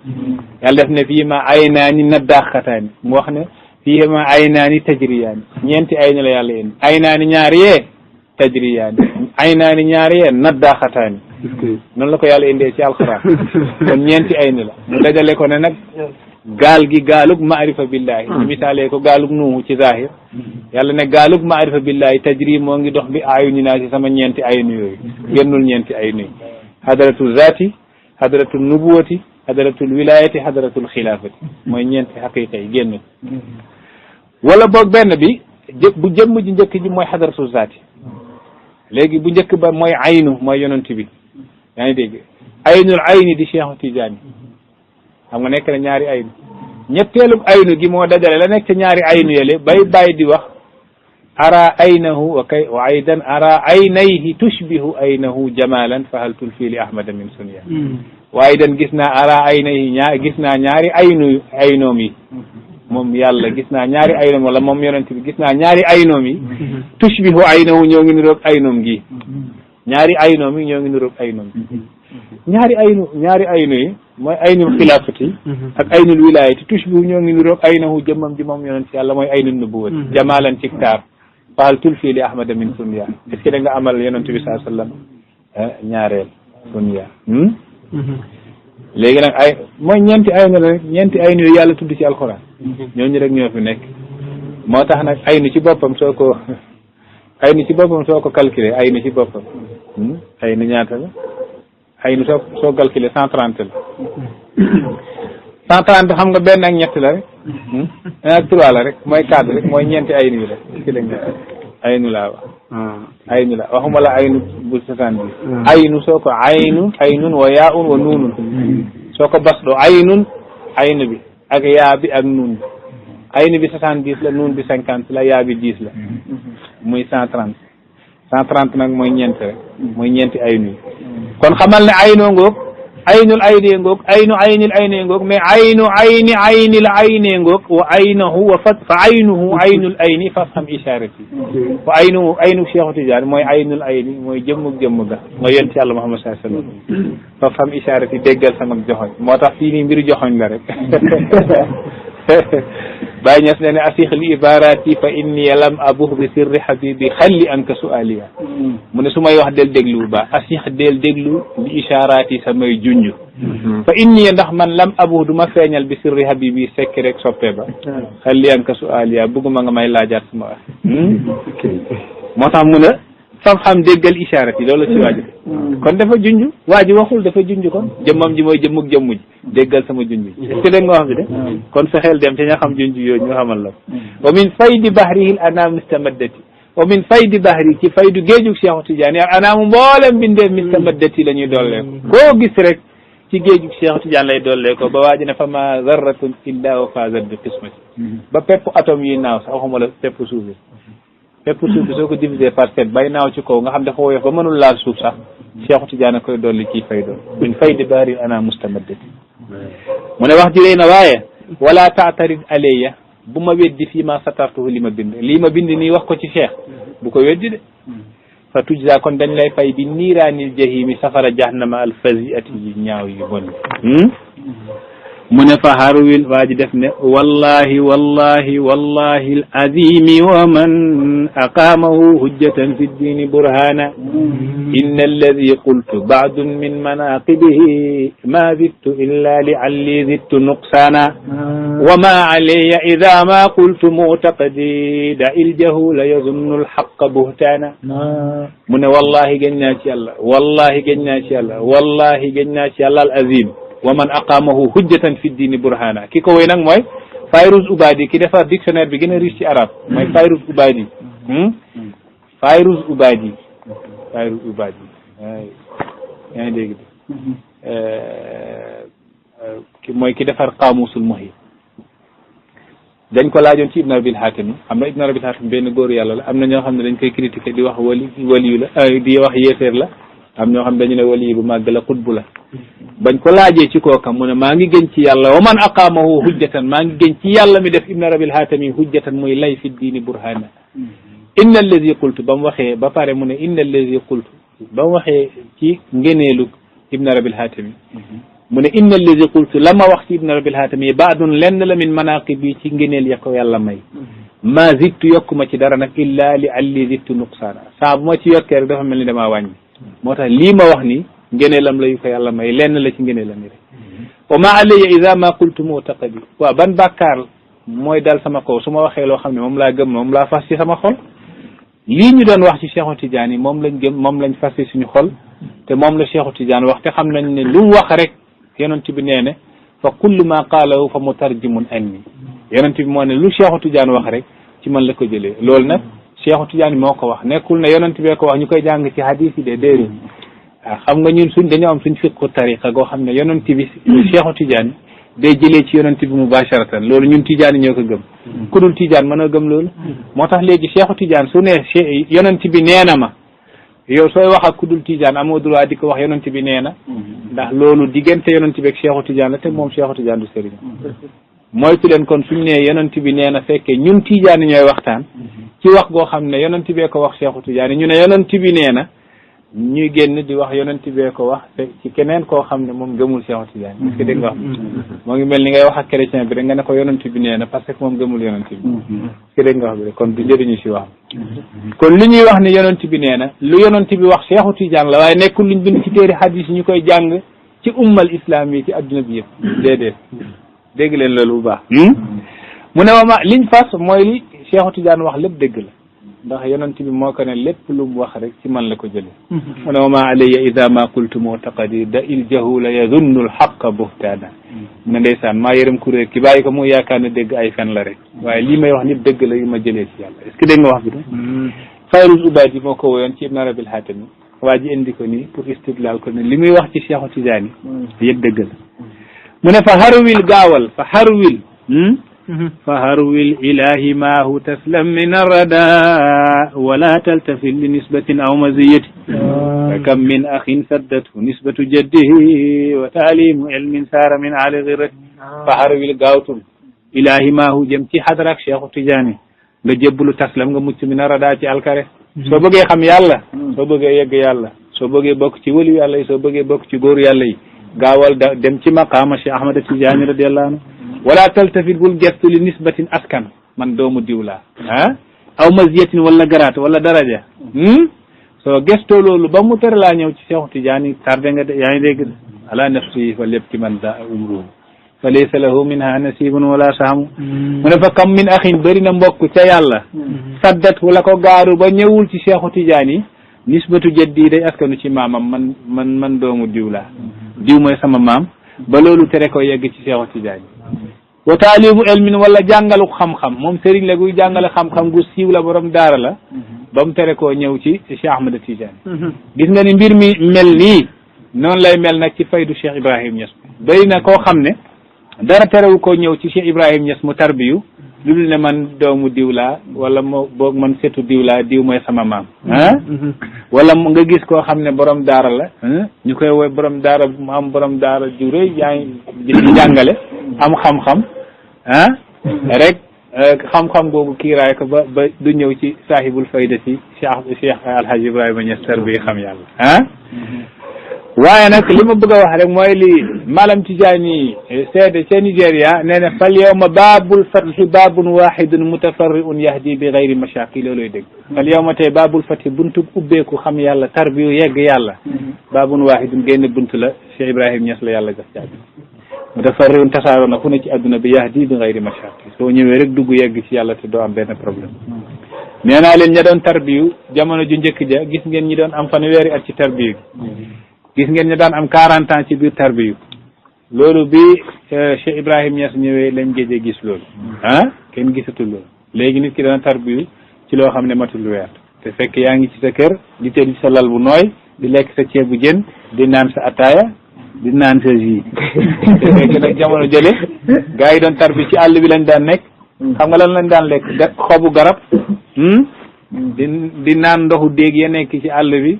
yàlla def ne fii ma aynaani naddaaxataani mu wax ne fii ma aynaani tajriyaani ñeenti aynu la yàlla indi aynaani ñaar yee tajriyaani aynaani ñaar yee naddaaxataani noonu la ko yàlla indee ci alquran kon ñeenti aynu la mu dajale ko ne nag gaal gi gaalug maarifa billahi ñu misaalee ko gaalug nuuhu ci zahir yàlla ne gaalug maarifa billahi tajri moo ngi dox bi ayuni naa ci sama ñeenti aynu yooyu génnul ñeenti aynu yi hadratul zati hadratul nubuwati hadratul wilayati hadratul xilaafati mooy ñeenti xaqiqa yi génnul wala boog benn bi bu jëmm ji njëkk ji mooy hadratul zati léegi bu njëkk ba mooy aynu mooy yonent bi yaa ngi dégg aynul ayni di Cheikh Tidiane xam nga nekk na ñaari aynu ñetteelub aynu gi moo dajale la nekk ca ñaari aynu yële bay bàyyi di wax ara aynahu wa aydan ara aynayhi tushbihu aynahu jamalan fa hal tulfi li ahmada min sunya wa aydan gis naa ara aynayhi gis naa ñaari aynoom yi moom yàlla gis naa ñaari aynoom wala moom yonent bi gis naa ñaari aynoom yi tushbihu aynahu ñoo ngi niroog aynoom gi ñaari aynoom yi ñoo ngi niroog aynoom gi ñaari aynu yi mooy aynul xilaafati ak aynul wilayati tushbihu ñoo ngi niroog aynahu jëmmam ji moom yonent yàlla mooy aynul nubuwati jamalan ci taar fahal tulfi li ahmada min sunya est-ce que da nga amal yonent bi saa sallam ñaareel sunya léegi nag mooy ñeenti aynu la rek ñeenti aynu yu yàlla tudd ci alquran ñooñu rek ñoo fi nekk moo tax nag aynu ci boppam soo ko calculé aynu ci boppam aynu ñaata la aynu soo calculé 130 la 130 xam nga benn ak ñett la rek ak 3 la rek mooy 4 rek mooy ñeenti aynu yi la ci la aynu laa wax aynu la waxuma la aynu bu 70 aynu soo ko aynun wa yaa'un wa nuunun soo ko basdoo aynu bi ak yaa bi ak nuun bi aynu bi 70 la nuun bi 50 la yaa bi 10 la muy 130 nag mooy ñeent rek mooy ñeenti aynu yi kon xamal ne aynoo ngoog aynul ayni ngoog aynu aynil ayni ngoog mais aynu ayni aynil ayni ngoog wa aynahu wa fa aynuhu aynul ayni fafham isharati wa aynu Cheikh Tidiane mooy aynul ayni mooy jëmm ga mooy yonent Yàlla Muhammad sallallahu alayhi wa sallam fafham isharati déggal sama joxoñ moo tax fii nii mbiru joxoñ la rek Baye Niass ne ne asix li ibarati fa inni lam abuh bi sirri habibi xalli anka sualiya mu ne su may wax del déglu bu baax asix del déglu li isharati samay junj fa inni ndax man lam abuh du ma feeñal bi sirri habibi sekk rek soppe ba xalli anka sualiya bëgguma nga may laajaat suma wax moo tax mu ne xam-xam déggal isharati loolu ci waaju kon dafa junj waa ji waxul dafa junj kon jëmmam ji mooy jëmmug jëmmu ji déggal sama junj ji est-ce que dégg nga wax bi de kon fexeel dem te ña xam junj yooyu ñu xamal la wa min faydi bahrihi al anam mustamaddati wa min faydi bahri ci faydu géejug Cheikh Tidiane al anaamu mboolem bindee mustamaddati la ñuy dollee ko koo gis rek ci géejug Cheikh Tidiane lay dollee ko ba waa ji ne fa ma zarratun illa wa fazat bi qismati ba pepp atome yi naaw sax waxuma la pepp suuf bi pepp suuf bi soo ko divisé par 7 bay naaw ci kaw nga xam dafa woyof ba mënul laal suuf sax Cheikh Tidiane koy dolli ci fay doon min faydi bahri ana mustamaddati mu ne wax ji rëy na waaye wala taatarid alayya bu ma weddi fii ma satartuhu li ma bind nii wax ko ci Cheikh bu ko weddi de fa tujza kon dañ lay fay bi niiraanil jahimi safara jahannama al faziati yi ñaaw yu bon mu ne fa harwil waa ji def ne wallahi wallahi wallahi al azimi wa man aqamahu hujjatan fi ddini burhana inna alladi qultu baadun min manaqibihi ma zidtu illa li alli zidtu nuqsana wa ma alayya ida ma qultu mu'taqadi da il jahula yazunnu alhaqa buhtana mu ne wallahi gën naa ci yàlla wallahi gën naa ci yàlla wallahi gën naa ci yàlla al azim wa man aqamahu hujjatan fi diini burhana ki ko woy nag mooy Fayruz Ubadi ki defar dictionnaire bi gën a riche ci arabe mooy Fayruz Ubadi Fayruz Ubadi Fayruz Ubadi yaa ngi dégg ki mooy ki defar Qaamusul Muhit dañ ko laajoon ci Ibn Arabil Hatimi xam na Ibn Arabil Hatimi benn góoru yàlla la am na ñoo xam ne dañ koy critiquer di wax waliyu la di wax yéeféer la am ñoo xam dañu ne wali bu màgg la xutbu la bañ ko laajee ci kooka mu ne maa ngi gën ci yàlla wa man aqaamahu hujjatan maa ngi gën ci yàlla mi def Ibn Arabil Hatimi hujjatan muy lay fi diini burhana inna allazi qultu ba mu waxee ba pare mu ne inna allazi qultu ba mu waxee ci ngeneelu Ibn Arabil Hatimi mu ne inna allazi qultu la ma wax ci Ibn Arabil Hatimi baadun lenn la min manaqibi ci ngeneel ya ko yàlla may ma zittu yokkuma ci dara nag illa li alli zittu nuqsaana saa bu ma ci yokkee rek dafa mel ni damaa wàññi moo tax lii ma wax ni ngëneelam la yu ko yàlla may lenn la ci ngëneelam yi rek wa ma alayya ida ma qultu mu'taqadi waaw ban bàkkaar mooy dal sama kaw su ma waxee loo xam ne moom laa gëm moom laa fas ci sama xol lii ñu doon wax ci Cheikhu Tidiane yi moom lañ gëm moom lañ fas ci suñu xol te moom la Cheikhu Tidiane wax te xam nañ ne lu mu wax rek yonent bi nee ne fa kullu ma qaalahu fa mutarjimun anni yonent bi moo ne lu Cheikhu Tidiane wax rek ci man la ko jëlee loolu nag Cheikhu Tidiane moo ko wax nekkul ne yonent bee ko wax ñu koy jàng ci hadis yi de déedéet waaw xam nga ñun dañoo am suñ fiqu tariqa goo xam ne yonent bi Cheikhu Tidiane day jëlee ci yonent bi mubasharatan loolu ñun Tidiane ñoo ko gëm ku dul Tidiane mën a gëm loolu moo tax léegi Cheikhu Tidiane su ne yonent bi nee na ma yow sooy wax ak ku dul Tidiane amoo droit di ko wax yonent bi nee na ndax loolu diggante yonent bi ak Cheikhu Tidiane la te moom Cheikhu Tidiane du sëriñ moytu leen kon suñu nee yonent bi nee na fekkee ñun Tidiane ñooy waxtaan ci wax goo xam ne yonent bee ko wax Cheikhu Tidiane ñu ne yonent bi nee na ñuy génn di wax yonent bee ko wax te ci keneen koo xam ne moom gëmul Cheikhu Tidiane est-ce que dégg nga wax moo ngi mel ni ngay wax ak chrétien bi rek nga ne ko yonent bi nee na parce que moom gëmul yonent bi est-ce que dégg nga wax bi rek kon du njëriñu si wax kon li ñuy wax ne yonent bi nee na lu yonent bi wax Cheikhu Tidiane la waaye nekkul luñ bind ci téeri hadis yi ñu koy jàng ci ummal islam yi ci adduna bi yëpp déedéet dégg leen loolu bu baax mu ne wama liñ fas mooy li Cheikhu Tidiane wax lépp dëgg la ndax yonent bi moo ko ne lépp lu mu wax rek ci man la ko jële mu ne wama alayya ida ma qultu mu'taqadi da il jahula yazunnu alhaqa buhtana mu ne ndeysaan maa yërëm kuréel ki bàyyi ko mu yaakaar ne dégg ay fen la rek waaye lii may wax nit dëgg la yu ma jëlee ci yàlla est-ce que dégg nga wax bi de Fayruz Ubadi moo ko woyoon ci Ibn Arabil Hatimi waa ji indi ko nii pour istidlal ko ne li muy wax ci Cheikhu Tidiane yëpp dëgg la mu ne fa harwil gaawal fa harwil ilahi maahu taslam min arrada wala taltafit li nisbatin aw maziyati fa kam min axin saddathu nisbatu jaddihi wa taalimu ilmin saara min ali girati fa harwil gaawtul ilahi maahu jëm ci xadrak Cheikhu Tidiane nga jébbalu taslam nga mucc min arrada ci alkare soo bëggee xam yàlla soo bëggee yegg yàlla soo bëggee bokk ci wëliyu yàlla yi soo bëggee bokk ci góoru yàlla yi gaawal dem ci maqaama Cheikh Ahmad Tidiane radiyallahu anhu wala taltafit bul gestu li nisbatin askan man doomu diw laa aw maziyatin wala garaat wala daraja soo gestoo loolu ba mu tere laa ñëw ci Seexu Tijaani tardé nga de yaa ngi dégg ala nafsi fa lépp ci man da umruhu fa laysa lahu minha nasibun wala sahmu mu ne fa kam min axin bëri na mbokk ca yàlla saddat wala ko gaaru ba ñëwul ci Seexu Tijaani nisbatu jaddi day askanu ci maamam man doomu diw laa diw mooy sama maam ba loolu tere ko yegg ci Seexu Tijaani wa taalimu elmin wala jàngalu xam-xam moom sëriñ la guy jàngale xam-xam gu siiw la borom daara la ba mu tere koo ñëw ci Cheikh Ahmad Tidiane gis nga ni mbir mi mel nii noonu lay mel nag ci faydu Cheikh Ibrahim Niass bëri na koo xam ne dara terewu koo ñëw ci Cheikh Ibrahim Niass mu tarbiyu lu dul ne man doomu diw laa wala boog man setu diw laa diw mooy sama maam wala nga gis koo xam ne borom daara la ñu koy woy borom daara mu am borom daara ju rëy yaa ngi jàngale am xam-xam rek xam-xam boobu kiiraay ko ba du ñëw ci saahibul faydati Cheikh Alhaji Ibrahima Niass tarbi xam yàlla waaye nag li ma bëgg a wax rek mooy li Malam Tijaani seede ca Nigéria nee na fal yawma baabul fathi baabun wahidun mutafarriun yahdi bi gayri mashaqi looloy dégg fal yawma tey baabul fathi buntu ubbeeku xam yàlla tarbiyu yegg yàlla baabun wahidun génn buntu la Cheikh Ibrahima Niass la yàlla jox caabi mutafarriun tasaaroo na fu ne ci adduna bi yahdi bi gayri mashaqi soo ñëwee rek dugg yegg ci yàlla te doo am benn problème nee naa leen ña doon tarbiyu jamono ju njëkk ja gis ngeen ñi doon am fanweeri at ci tarbiyu gis ngeen ñu daan am 40 ans ci biir tarbiyu loolu bi Cheikh Ibrahim Niass ñëwee lañ géejee gis loolu kenn gisatul loolu léegi nit ki dana tarbiyu ci loo xam ne matul weer te fekk yaa ngi ci sa kër di tëdd ci sa lal bu nooy di lekk sa ceebu jën di naan sa ataaya di naan sa jus te fekk nag jamono jële gars yi doon tarbi ci àll bi lañ daan nekk xam nga lan lañ daan lekk xobu garab di naan ndoxu déeg ya nekk ci àll bi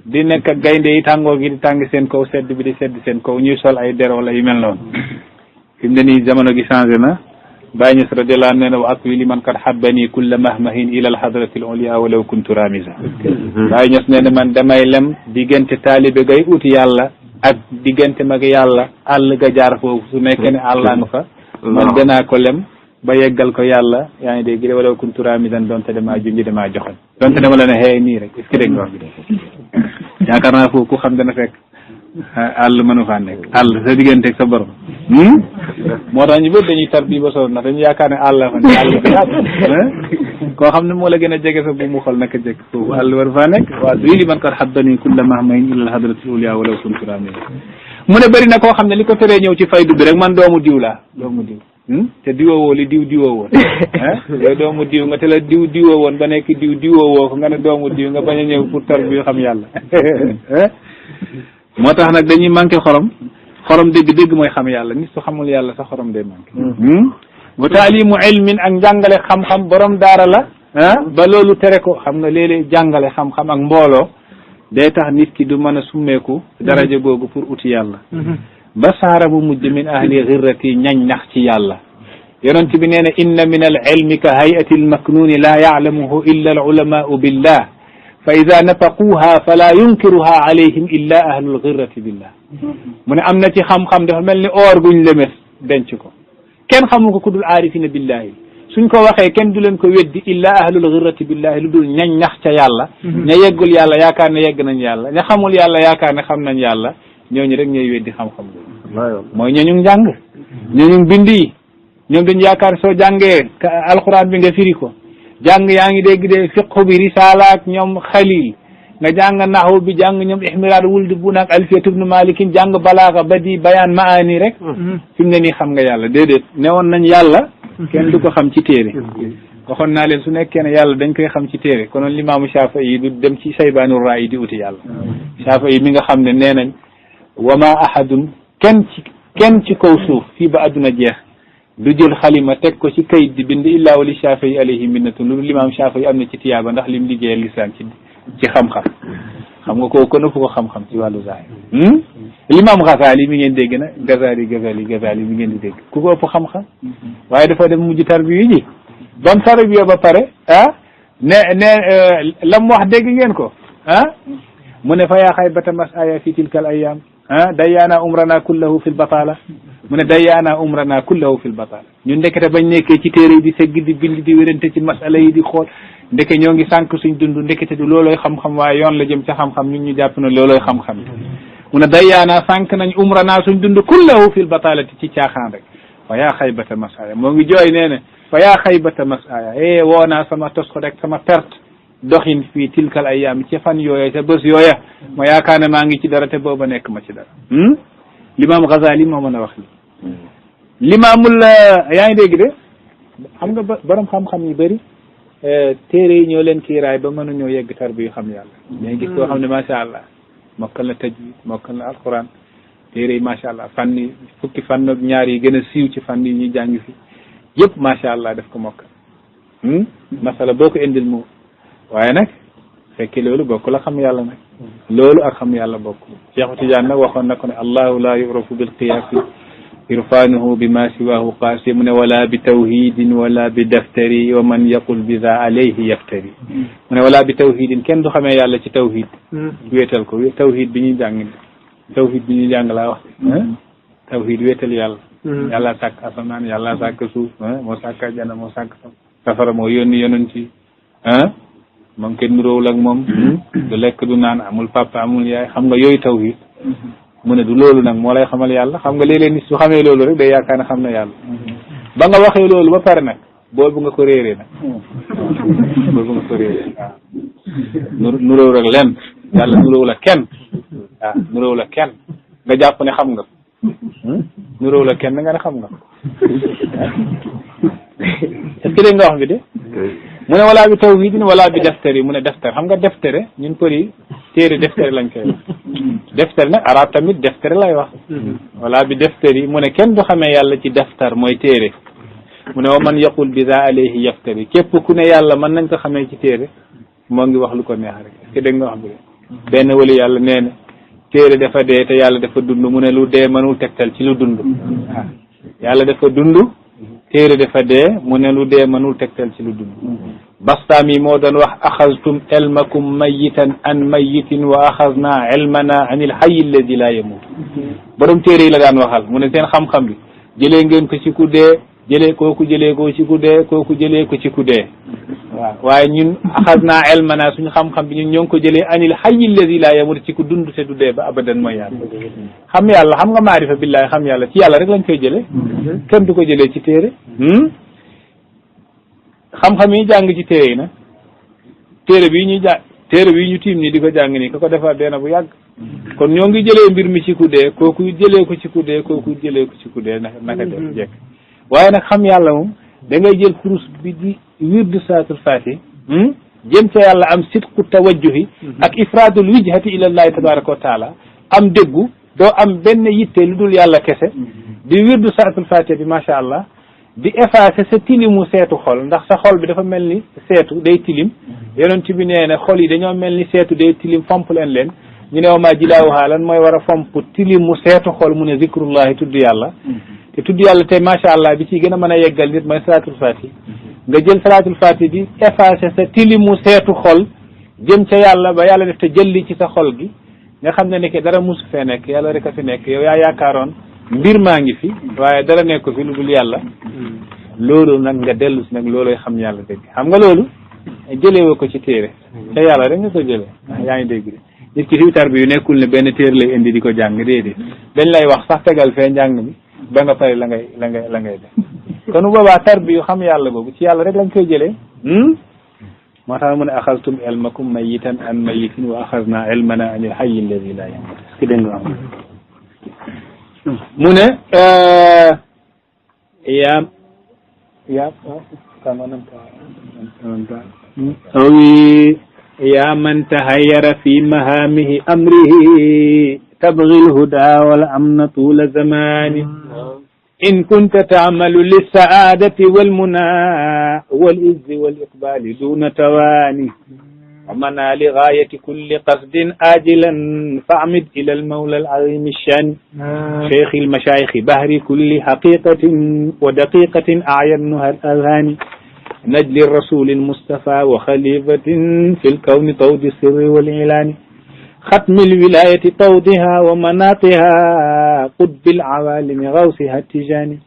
di nekk ak gaynde yi tàngoor gi di tàng seen kaw sedd bi di sedd seen kaw ñuy sol ay der wala yu mel noonu fi mu ne nii jamono gi changé na Baay Ñas radiyallahu anhu nee na wa atwi li man kat habbani kulla mahmahin ila al hadrati al ulya walaw kuntu ramisa Baay Ñas nee na man damay lem diggante taalibe gay uti yàlla ak diggante mag yàlla àll ga jaar foofu su nekkee ne àllaa nga fa man danaa ko lem ba yeggal ko yàlla yaa ngi dégg walaw kuntu ramisan donte damaa junj damaa joxoñ donte dama la ne xëy nii rek est-ce que dégg nga wax bi yaakaar naa foofu ku xam dana fekk àll mënu faa nekk àll sa digganteeg sa borom moo tax ñu bëri dañuy tarbi ba sonn ndax dañu yaakaar ne àll fa ne àll bi koo xam ne moo la gën a jege sa bu mu xol naka jekk foofu àll war faa nekk waaw duy li man kat habbani kulla mahmahin ila al hadratil ulya walaw kuntu ramisan mu ne bëri na koo xam ne li ko teree ñëw ci faydu bi rek man doomu diw laa doomu diw te diwoowoo li diwoo woon yow doomu diw nga te la diwoo woon ba nekk diwoo woo ko nga ne doomu diw nga bañ a ñëw pour tar bi xam yàlla moo tax nag dañuy manqué xorom dégg mooy xam yàlla nit su xamul yàlla sa xorom day manqué wa taalimu ilmin ak njàngale xam-xam borom daara la ba loolu tere ko xam nga léeg-léeg jàngale xam-xam ak mbooloo day tax nit ki du mën a summeeku daraja googu pour uti yàlla ba saara bu mujj min ahli xirrati ñañ nax ci yàlla yonent bi nee na inna min al ilmi ka hayati al maknuni la yaalamuhu illa al ulamau billah fa ida nafaquha fala yunkiruha alayhim illa ahlul xirrati billah mu ne am na ci xam-xam dafa mel ni or guñ lemes denc ko kenn xamu ko ku dul aarifina billahi suñ ko waxee kenn du leen ko weddi illa ahlul xirrati billahi lu dul ñañ nax ca yàlla ña yeggul yàlla yaakaar ne yegg nañ yàlla ña xamul yàlla yaakaar ne xam nañ yàlla ñooñu rek ñooy weddi xam-xam boobu mooy ñooñu njàng ñooñu bind yi ñoom dañu yaakaar soo jàngee alxuraan bi nga firi ko jàng yaa ngi dégg de fiqhu bi risaala ak ñoom xalil nga jàng naxwu bi jàng ñoom ihmiraad wuld bu naak alfiyatu ibnu malikin jàng balaaga badi bayaan maani rek fi mu ne nii xam nga yàlla déedéet newoon nañ yàlla kenn du ko xam ci téere waxoon naa leen su nekkee ne yàlla dañ koy xam ci téere konoon limaamu Shaafi'i yi du dem ci saybaanu raay di uti yàlla Shaafi'i mi nga xam ne nee nañ wa ma ahadun kenn ci kaw suuf fii ba adduna jeex du jël xalima teg ko ci kayit di bind illaa wali Shaafi'i alayhi minnatun lu limaam Shaafi'i am na ci tiyaaba ndax lim liggéeyal lisaan ci xam-xam xam nga kooku kon fu ko xam-xam ci wàllu zahir limaam Ghazali mi ngeen dégg na Ghazali mi ngeen di dégg ku ko ëpp xam-xam waaye dafa dem mujj tarbiyu ji bam tarbiyu ba pare lam wax dégg ngeen ko mu ne fa yaa xaybata masaya fi tilka al ayam dayyaana umrana kullahu fi lbatala mu ne dayyaana umrana kullahu fil batal ñun ndekete bañ nekkee ci téere yi di segg di bind di wérante ci masala yi di xool ndeke ñoo ngi sànq suñ dund ndekete du loolooy xam-xam waaye yoon la jëm ca xam-xam ñun ñu jàpp ne loolooy xam-xam mu ne dayyaana sànq nañ umrana suñ dund kullahu fil batalati ci caaxaan rek fa yaa xaybata masaya moo ngi jooy nee ne fa yaa xaybata masaya woo naa sama tos ko rek sama perte doxin fii tilkal ayyaam ci fan yooya ca bés yooya ma yaakaar ne maa ngi ci dara te booba nekk ma ci dara l'imam Ghazali moo mën a wax li limaamul yaa ngi dégg de xam nga borom xam-xam yu bëri téere yi ñoo leen kiiraay ba mënuñoo yegg tar bi yu xam yàlla dañuy gis koo xam ne macha allah mokkal na tajwid mokkal na alquran téere yi macha allah fànn yi fukki fànn ak ñaar yi gën a siiw ci fànn yi ñuy jàng fi yëpp macha allah def ko mokkal masala boo ko indil mu waaye nag fekki loolu bokk la xam yàlla nag loolu ak xam yàlla bokk Cheikh Tidiane nag waxoon na ko ne allahu la yurafu bil qiyaasi irfanuhu bi ma siwahu qaasi mu ne wala bi tawhidin wala bi daftari wa man yaqul bi za alayhi yaftari mu ne wala bi tawhidin kenn du xamee yàlla ci tawhid wéetal ko tawhid bi ñuy jàng tawhid bi ñuy jàng laa wax tawhid wéetal yàlla yàlla sàkk asamaan yàlla sàkk suuf moo sàkk ajjana moo sàkk safara moo yónni yonent ci moom kenn nuróowul ak moom du lekk du naan amul papa amul yaay xam nga yooyu tawhid mu ne du loolu nag moo lay xamal yàlla xam nga léeg-léeg nit su xamee loolu rek day yaakaar ne xam na yàlla ba nga waxee loolu ba pare nag boobu nga ko réeree nag boobu nga ko réeree waaw nuróowul ak lenn yàlla nuróowul ak kenn waaw nuróowul ak kenn nga jàpp ne xam nga nuróowul ak kenn nga ne xam nga est-ce que dégg nga wax bi de mu ne wala bi tawhidin wala bi deftari mu ne deftar xam nga deftere ñun përi téere deftere lañ koy wax deftere nag arab tamit deftere lay wax wala bi deftari mu ne kenn du xamee yàlla ci deftar mooy téere mu ne wa man yaqul bi za alayhi yaftari képp ku ne yàlla mën nañ ko xamee ci téere moo ngi wax lu ko neex rek est-ce que dégg nga wax bi de benn wali yàlla nee na téere dafa dee te yàlla dafa dund mu ne lu dee mënul tegtal ci lu dund waaw yàlla dafa dund téere dafa dee mu ne lu dee mënul tegtal ci lu dund Bastaami moo doon wax axaztum ilmakum mayitan an mayitin wa axazna ilmana an il hayy alladi la yamut borom téere yi la daan waxal mu ne seen xam-xam bi jëlee ngeen ko ci ku dee jëlee kooku jëlee ko ci ku dee kooku jëlee ko ci ku dee waaw waaye ñun axazna ilmana suñu xam-xam bi ñun ñoo ngi ko jëlee anil hayy alladi la yamut ci ku dund te du dee ba abadan mooy yàlla xam yàlla xam nga maarifa billahi xam yàlla ci yàlla rek lañ koy jëlee kenn du ko jëlee ci téere xam-xam yi jàng ci téere yi nag téere bii ñuy jàng téere bii ñu tiim nii di ko jàng nii ka ko defar deena bu yàgg kon ñoo ngi jëlee mbir mi ci ku dee kooku jëlee ko ci ku dee kooku jëlee ko ci ku dee naka def jekk waaye nag xam yàlla moom da ngay jël kurus bi di wirdu salaatul faatihi jëm ca yàlla am sidqu tawajjuhi ak ifraadul wijhati ilallahi tabaraka wa taala am déggu doo am benn yitte lu dul yàlla kese di wirdu salaatul faatihi bi macha allah di effacer sa tilimu seetu xol ndax sa xol bi dafa mel ni seetu day tilim yonent bi nee na xol yi dañoo mel ni seetu day tilim fomp leen ñu ne wa maa jilaawuhaa lan mooy war a fomp tilimu seetu xol mu ne zikrullahi tudd yàlla te tudd yàlla te macha allah bi ci gën a mën a yeggal nit mooy salaatul faatihi nga jël salaatul faatihi di effacer sa tilimu seetu xol jëm ca yàlla ba yàlla def te jëlli ci sa xol gi nga xam ne nekke dara musu fee nekk yàlla rek a fi nekk yow yaa yaakaaroon mbir maa ngi fi waaye dara nekk fi lu dul yàlla loolu nag nga dellu si nag looloy xam yàlla dëgg xam nga loolu jëleewoo ko ci téere te yàlla rek nga ko jëlee yaa ngi dégg de nit ki fiitar bi yu nekkul ne benn téere lay indi di ko jàng déedéet dañ lay wax sax tegal fee njàng mi ba nga pare la ngay def kon bu boobaa tar bi yu xam yàlla boobu ci yàlla rek lañ koy jëlee moo tax mu ne axastum ilmakum mayitan an mayitin wa axasna ilmana anil hayyi alladi la yamut est-ce que dégg nga am mu ne yaa man tahayyara fi mahamihi amrihi tabghi lhuda wal amna tula zamani in kunta taamalu lissaadati walmuna walizzi waliqbali duna tawani ومنى لغاية كل قصد آجلا فأعمد إلى المولى العظيم الشان شيخ المشايخ بحر كل حقيقة ودقيقة أعينها الأذهان نجل الرسول المصطفى وخليفة في الكون طود السر والإعلان xatmi lwilayati tawdiha wa manatiha qutbi alawalimi gawsiha tijani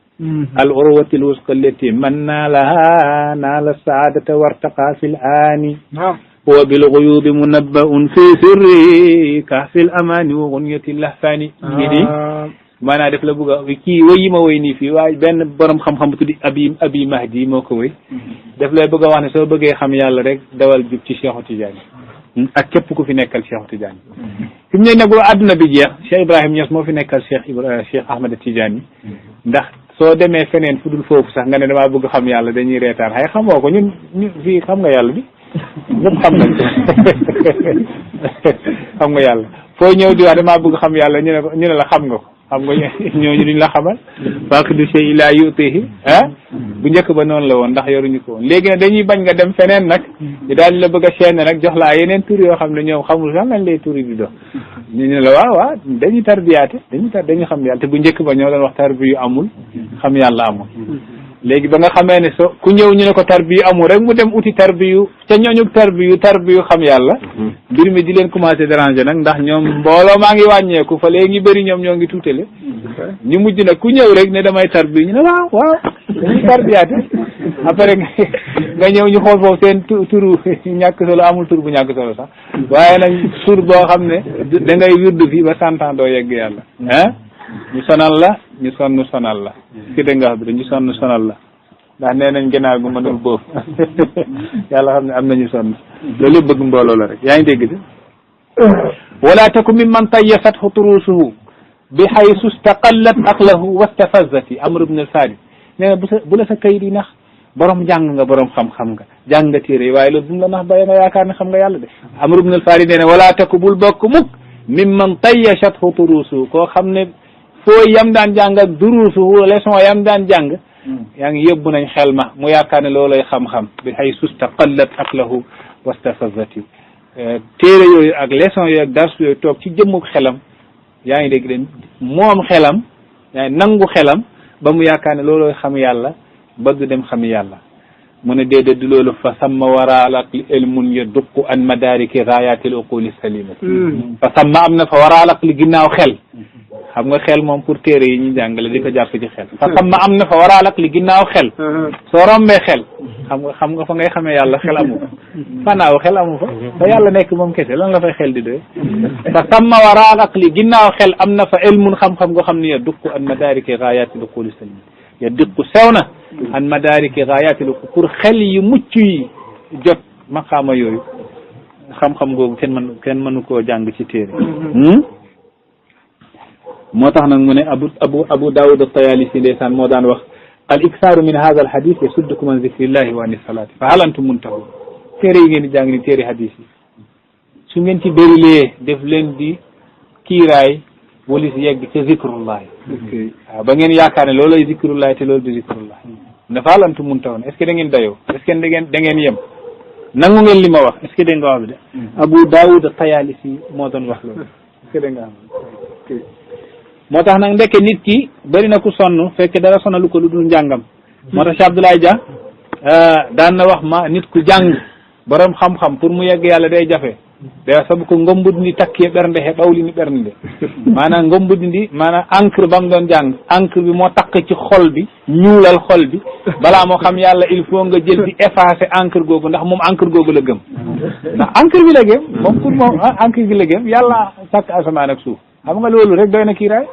al urwati lwusqa allati man naalaha naala saadata wartaqa fi lani huwa bilguyubi munabbaun fi sirri kahfi l amani wa gunyati lahfani ngi maanaam def la bëgg a kii woy yi ma woy nii fii waaye benn borom xam-xam bu tuddi abi mahdi moo ko woy daf lay bëgg a wax ne soo bëggee xam yàlla rek dawal jub ci Cheikhu Tidiane ak képp ku fi nekkal Cheikhu Tidiane fi mu ne nag àdduna bi jeex Cheikh Ibrahim Niass moo fi nekkal Cheikh Ahmed Tidiane ndax soo demee feneen fu dul foofu sax nga ne damaa bëgg xam yàlla dañuy reetaan xëy xamoo ko ñun fii xam nga yàlla bi ñëpp xam nañ xam nga yàlla foo ñëw di wax damaa bëgg xam yàlla ñu ne la xam nga ko xam nga ñooñu duñ la xamal faqidu shay la yutihi bu njëkk ba noonu la woon ndax yoruñu ko woon léegi nag dañuy bañ nga dem feneen nag ñu daal di la bëgg a chaîne nag jox la yeneen tur yoo xam ne ñoom xamul sax lañ lay turi di dox ñu ne la waaw dañuy tarbiyaate dañuy xam yàlla te bu njëkk ba ñoo doon wax tarbiyu amul xam yàlla amul léegi ba nga xamee ne so ku ñëw ñu ne ko tarbiyu amul rek mu dem uti tarbiyu ca ñooñu tarbiyu xam yàlla mbir mi di leen commencé déranger nag ndax ñoom mbooloo maa ngi wàññeeku fa léegi ñu bëri ñoom ñoo ngi tuutale ñu mujj nag ku ñëw rek ne damay tarbiyu ñu ne waaw dañuy tarbiyaate après nga ñëw ñu xool foofu seen turu ñàkk solo amul tur bu ñàkk solo sax waaye nag tur boo xam ne da ngay wirdu fii ba santan doo yegg yàlla ñu sonal la ñu sonal la ki dégg nga xam ne ñu sonal la ndax nee nañ gannaaw gu mënul boobu yàlla xam ne am nañu sonn loolu yëpp bëgg mbooloo la rek yaa ngi dégg de wala taku min man tayyasathu turusuhu bi haysu staqallat aqlahu wastafazati Amr ibn al-Farid nee na bu la sa kayit yi nax borom jàng nga borom xam-xam nga jàng nga téere yi waaye loolu bu mu la nax ba nga yaakaar ne xam nga yàlla de Amr ibn al-Farid nee na wala taku bul bokk mukk min man tayyasathu turusuhu koo xam ne foo yam daan jàng ak duruusu leçon yam daan jàng yaa ngi yóbbu nañ xel ma mu yaakaar ne loolay xam-xam bi hay sustaqallat aqlahu wastafazati téere yooyu ak leçon yooyu ak dars yooyu toog ci jëmmuk xelam yaa ngi dégg de moom xelam yaa ngi nangu xelam ba mu yaakaar ne loolooy xam yàlla ba du dem xam yàlla mu ne déedéet du loolu fa samma waraal aqli ilmun yaduqu an madariki gaayatil uquli salimati fa samma am na fa waraal aqli ginnaaw xel xam nga xel moom pour téere yi ñu jàngale di ko jàpp ci xel fa samma am na fa waraal aqli ginnaaw xel soo rombee xel xam nga fa ngay xamee yàlla xel amu fa fanaaw xel amu fa fa yàlla nekk moom kese lan la fay xel di doy fa samma waraal aqli ginnaaw xel am na fa ilmun xam-xam goo xam ne yaduqu an madariki gaayatil uquli salimati yaduqu sew na an madariki gaayatil pour xel yi mucc yi jot maqaama yooyu xam-xam googu kenn mënu koo jàng ci téere moo tax nag mu ne abu daawud at-Tayaalisi ndeysaan moo daan wax al iksaaru min hadha al hadith yasuddukum an zikrillahi wa an salaati fa hal antum muntahun téere yi ngeen di jàng ni téere hadith yi su ngeen ci bërilee def leen di kiiraay wali si yegg ca zikrullahi waaw ba ngeen yaakaar ne loolay zikrullahi te loolu du zikrullahi ne fa hal antum muntahun est ce que da ngeen dayoo est ce que da ngeen yem nangu ngeen li ma wax est ce que da nga wax bi de abu daawud at-Tayaalisi moo doon wax loolu est ce que da nga am moo tax nag ndekke nit ki bëri na ku sonn fekk dara sonalu ko lu dul njàngam moo tax Cheikh Abdoulaye Dia daan na wax ma nit ku jàng borom xam-xam pour mu yegg yàlla day jafe da sabu ko ngombudindi takki ɓernde he ɓawlini ɓernde maanaam ngombudindi maanaam encre ba mu doon jàng encre bi moo takk ci xol bi ñuulal xol bi balaa moo xam yàlla il faut nga jël di effacer encre googu ndax moom encre googu la gëm ndax encre bi la gëm moom pour moom encre bi la gëm yàlla sàkk asamaan ak suuf xam nga loolu rek doy na kiiraay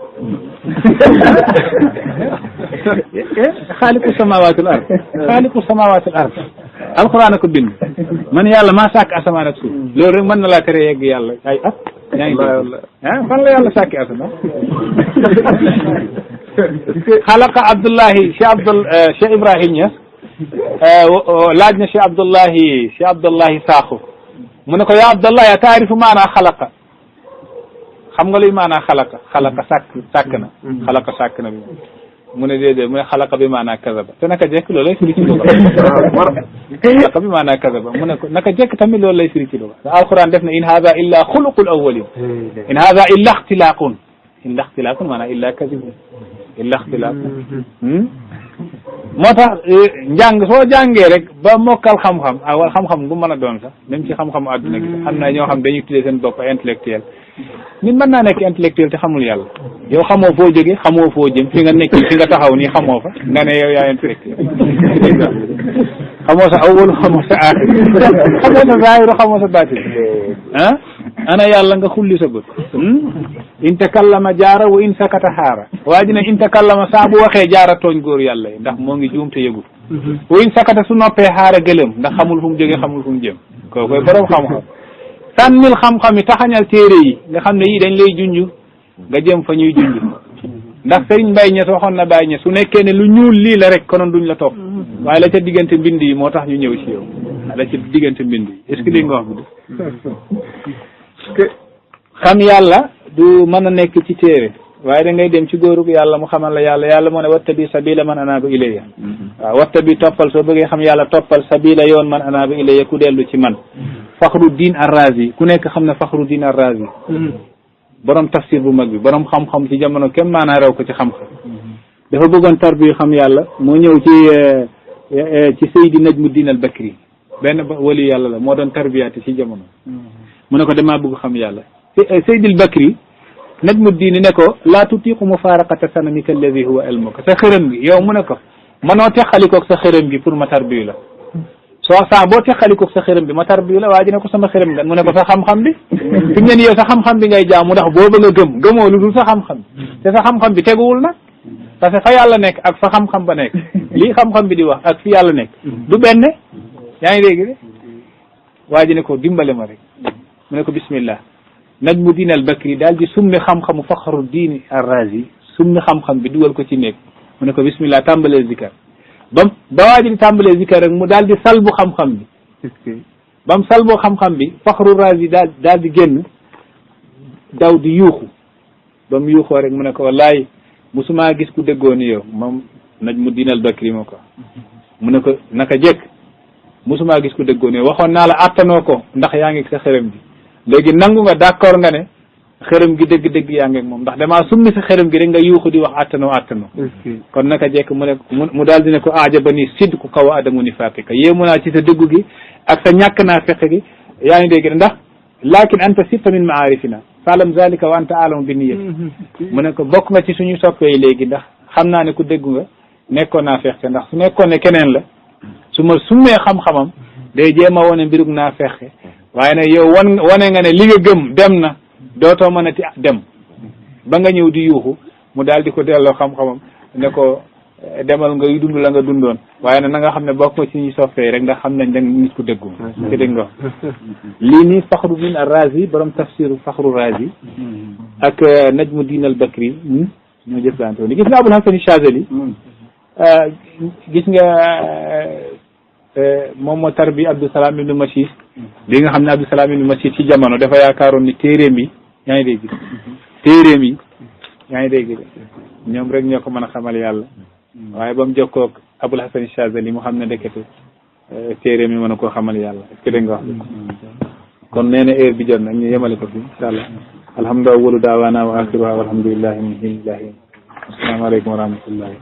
xaaliqu samawaatul ard xaaliqu samawaatul ard alxuraan ko bind man yàlla maa sàkk asamaan ak suuf loolu rek mën na laa tere yegg yàlla ay at yaa ngi dégg fan la yàlla sàkki asamaan xalaqa Abdullahi Cheikh Ibrahim Niass laaj na Cheikh Abdullahi Sakho mu ne ko yaa Abdullahi a taarifu maanaa xalaqa xam nga luy maanaa xalaqa sàkk na xalaqa sàkk na bi mu ne déedéet mu ne xalaqa bi maanaa kazaba te naka jekk loolu lay firi ci luga xalaqa bi maanaa kazaba mu ne ko naka jekk tamit loolu lay firi ci luga te alquran def na in hada illa xuluqul awwalin in hada illa ixtilaaqun maanaa illa kazibun illa ixtilaaf moo tax njàng soo jàngee rek ba mokkal xam-xam wala xam-xam bu mën a doon sax même ci xam-xamu àdduna gi xam na ñoo xam dañuy tuddee seen bopp intellectuel nit mën naa nekk intellectuel te xamul yàlla yow xamoo foo jóge xamoo foo jëm fi nga nekk fi nga taxaw nii xamoo fa nga ne yow yaa intellectuel xamoo sa awwal xamoo sa aaxir xamoo sa zaahiru xamoo sa baatin ana yàlla nga xulli sa bët in takallama jaara wa in sakata xaara waa ji ne in takallama saa bu waxee jaara tooñ góor yàlla yi ndax moo ngi juum te yëgul wa in sakata su noppee xaara gëlëm ndax xamul fu mu jógee xamul fu mu jëm koo koy borom xam-xam sànnil xam-xam yi taxañal téere yi nga xam ne yii dañ lay junj nga jëm fa ñuy junj ndax Serigne Mbaye Niass waxoon na Baye Niass su nekkee ne lu ñuul lii la rek konoon duñ la topp waaye la ca diggante mbind yi moo tax ñu ñëw ci yow la ca diggante mbind yi est-ce que li nga wax bi xam yàlla du mën a nekk ci téere waaye da ngay dem ci góorug yàlla mu xamal la yàlla moo ne wattabi sabila man anaaba ilayya waaw wattabi toppal soo bëggee xam yàlla toppal sabila yoon man anaaba ilayya ku dellu ci man Fakhruddin Ar-Razi ku nekk xam ne Fakhruddin Ar-Razi borom tafsir bu mag bi borom xam-xam ci jamono kenn maanaa raw ko ci xam-xam dafa bëggoon tarbiyu xam yàlla moo ñëw ci Seydi Najmuddin al-Bakri benn wali yàlla la moo doon tarbiyaati ci jamono mu ne ko damaa bëgg xam yàlla Seydi al-Bakri Najmuddin ne ko laa tutiqu mufaraqata sanamika alladi huwa ilmuka sa xërëm gi yow mu ne ko manoo teqalikoog sa xërëm gi pour ma tarbiyu la soo saa boo teqalikoog sa xërëm bi ma tarbiyu la waa ji ne ko sama xërëm nga mu ne ko sa xam-xam bi fi mu ne yow sa xam-xam bi ngay jaamu ndax booba nga gëmoo lu dul sa xam-xam te sa xam-xam bi teguwul nag parce que fa yàlla nekk ak fa xam-xam ba nekk lii xam-xam bi di wax ak fi yàlla nekk du benn yaa ngi dégg de waa ji ne ko dimbale ma rek mu ne ko bismillah Najmuddin al-Bakri daal di summi xam-xamu Fakhruddin Ar-Razi summi xam-xam bi dugal ko ci néeg mu ne ko bismillah tàmbalee zikar ba waa ji di tàmbalee zikar rek mu daal di salbu xam-xam bi ba mu salboo xam-xam bi Fakhru Razi daal di génn daw di yuuxu ba mu yuuxoo rek mu ne ko wallaay musuma gis ku déggoo ni yow moom Najmuddin al-Bakri moo ko mu ne ko naka jekk musuma gis ku déggoo ni yow waxoon naa la attanoo ko ndax yaa ngi sa xërëm bi léegi nangu nga d'accord nga ne xërëm gi dëgg-dëgg yaa ngi ak moom ndax damaa summi sa xërëm gi rek nga yuuxu di wax attanoo kon naka jekk mu daal di ne ko aajaba ni sidku ka wa adamu nifaaqika yéemu naa ci sa dëggu gi ak sa ñàkk naa feq gi yaa ngi dégg ndax lakin anta sitta min maarifina faalam zalika wa anta alamu bi niyati mu ne ko bokk nga ci suñu soppee léegi ndax xam naa ne ku déggu nga nekkoon naa feqe ndax su nekkoon ne keneen la su ma summee xam-xamam day jéem a wane mbirug naa feqe waaye nag yow wane nga ne li nga gëm dem na dootoo mën a ti dem ba nga ñëw di yuuxu mu daal di ko delloo xam-xamam ne ko demal nga dund la nga dundoon waaye nag na nga xam ne bokk nga ci ñuy soppee rek ndax xam nañ da nit ku déggu ci dégg nga lii nii Fakhruddin Ar-Razi borom tafsiru Fakhru Razi ak Najmuddin al-Bakri ñoo jëflante woon gis nga Abul Hasan Chazali gis nga moom moo tarbi Abdou Salam ibn Machis li nga xam ne Abdou Salam ibn Machis ci jamono dafa yaakaaroon ni téeréem yi yaa ngi dégg téeréem yi yaa ngi dégg ñoom rek ñoo ko mën a xamal yàlla waaye ba mu jokkoog Abul Hasan Chazali mu xam ne ndekete téeréem yi mën a koo xamal yàlla est-ce que dégg nga wax kon nee na heure bi jot nag ñu yemale ko fi incha allah alhamdulilah awwalu daawaana wa axiruha walhamdulillahi min ilahi asalaamaaleykum wa rahmatullahi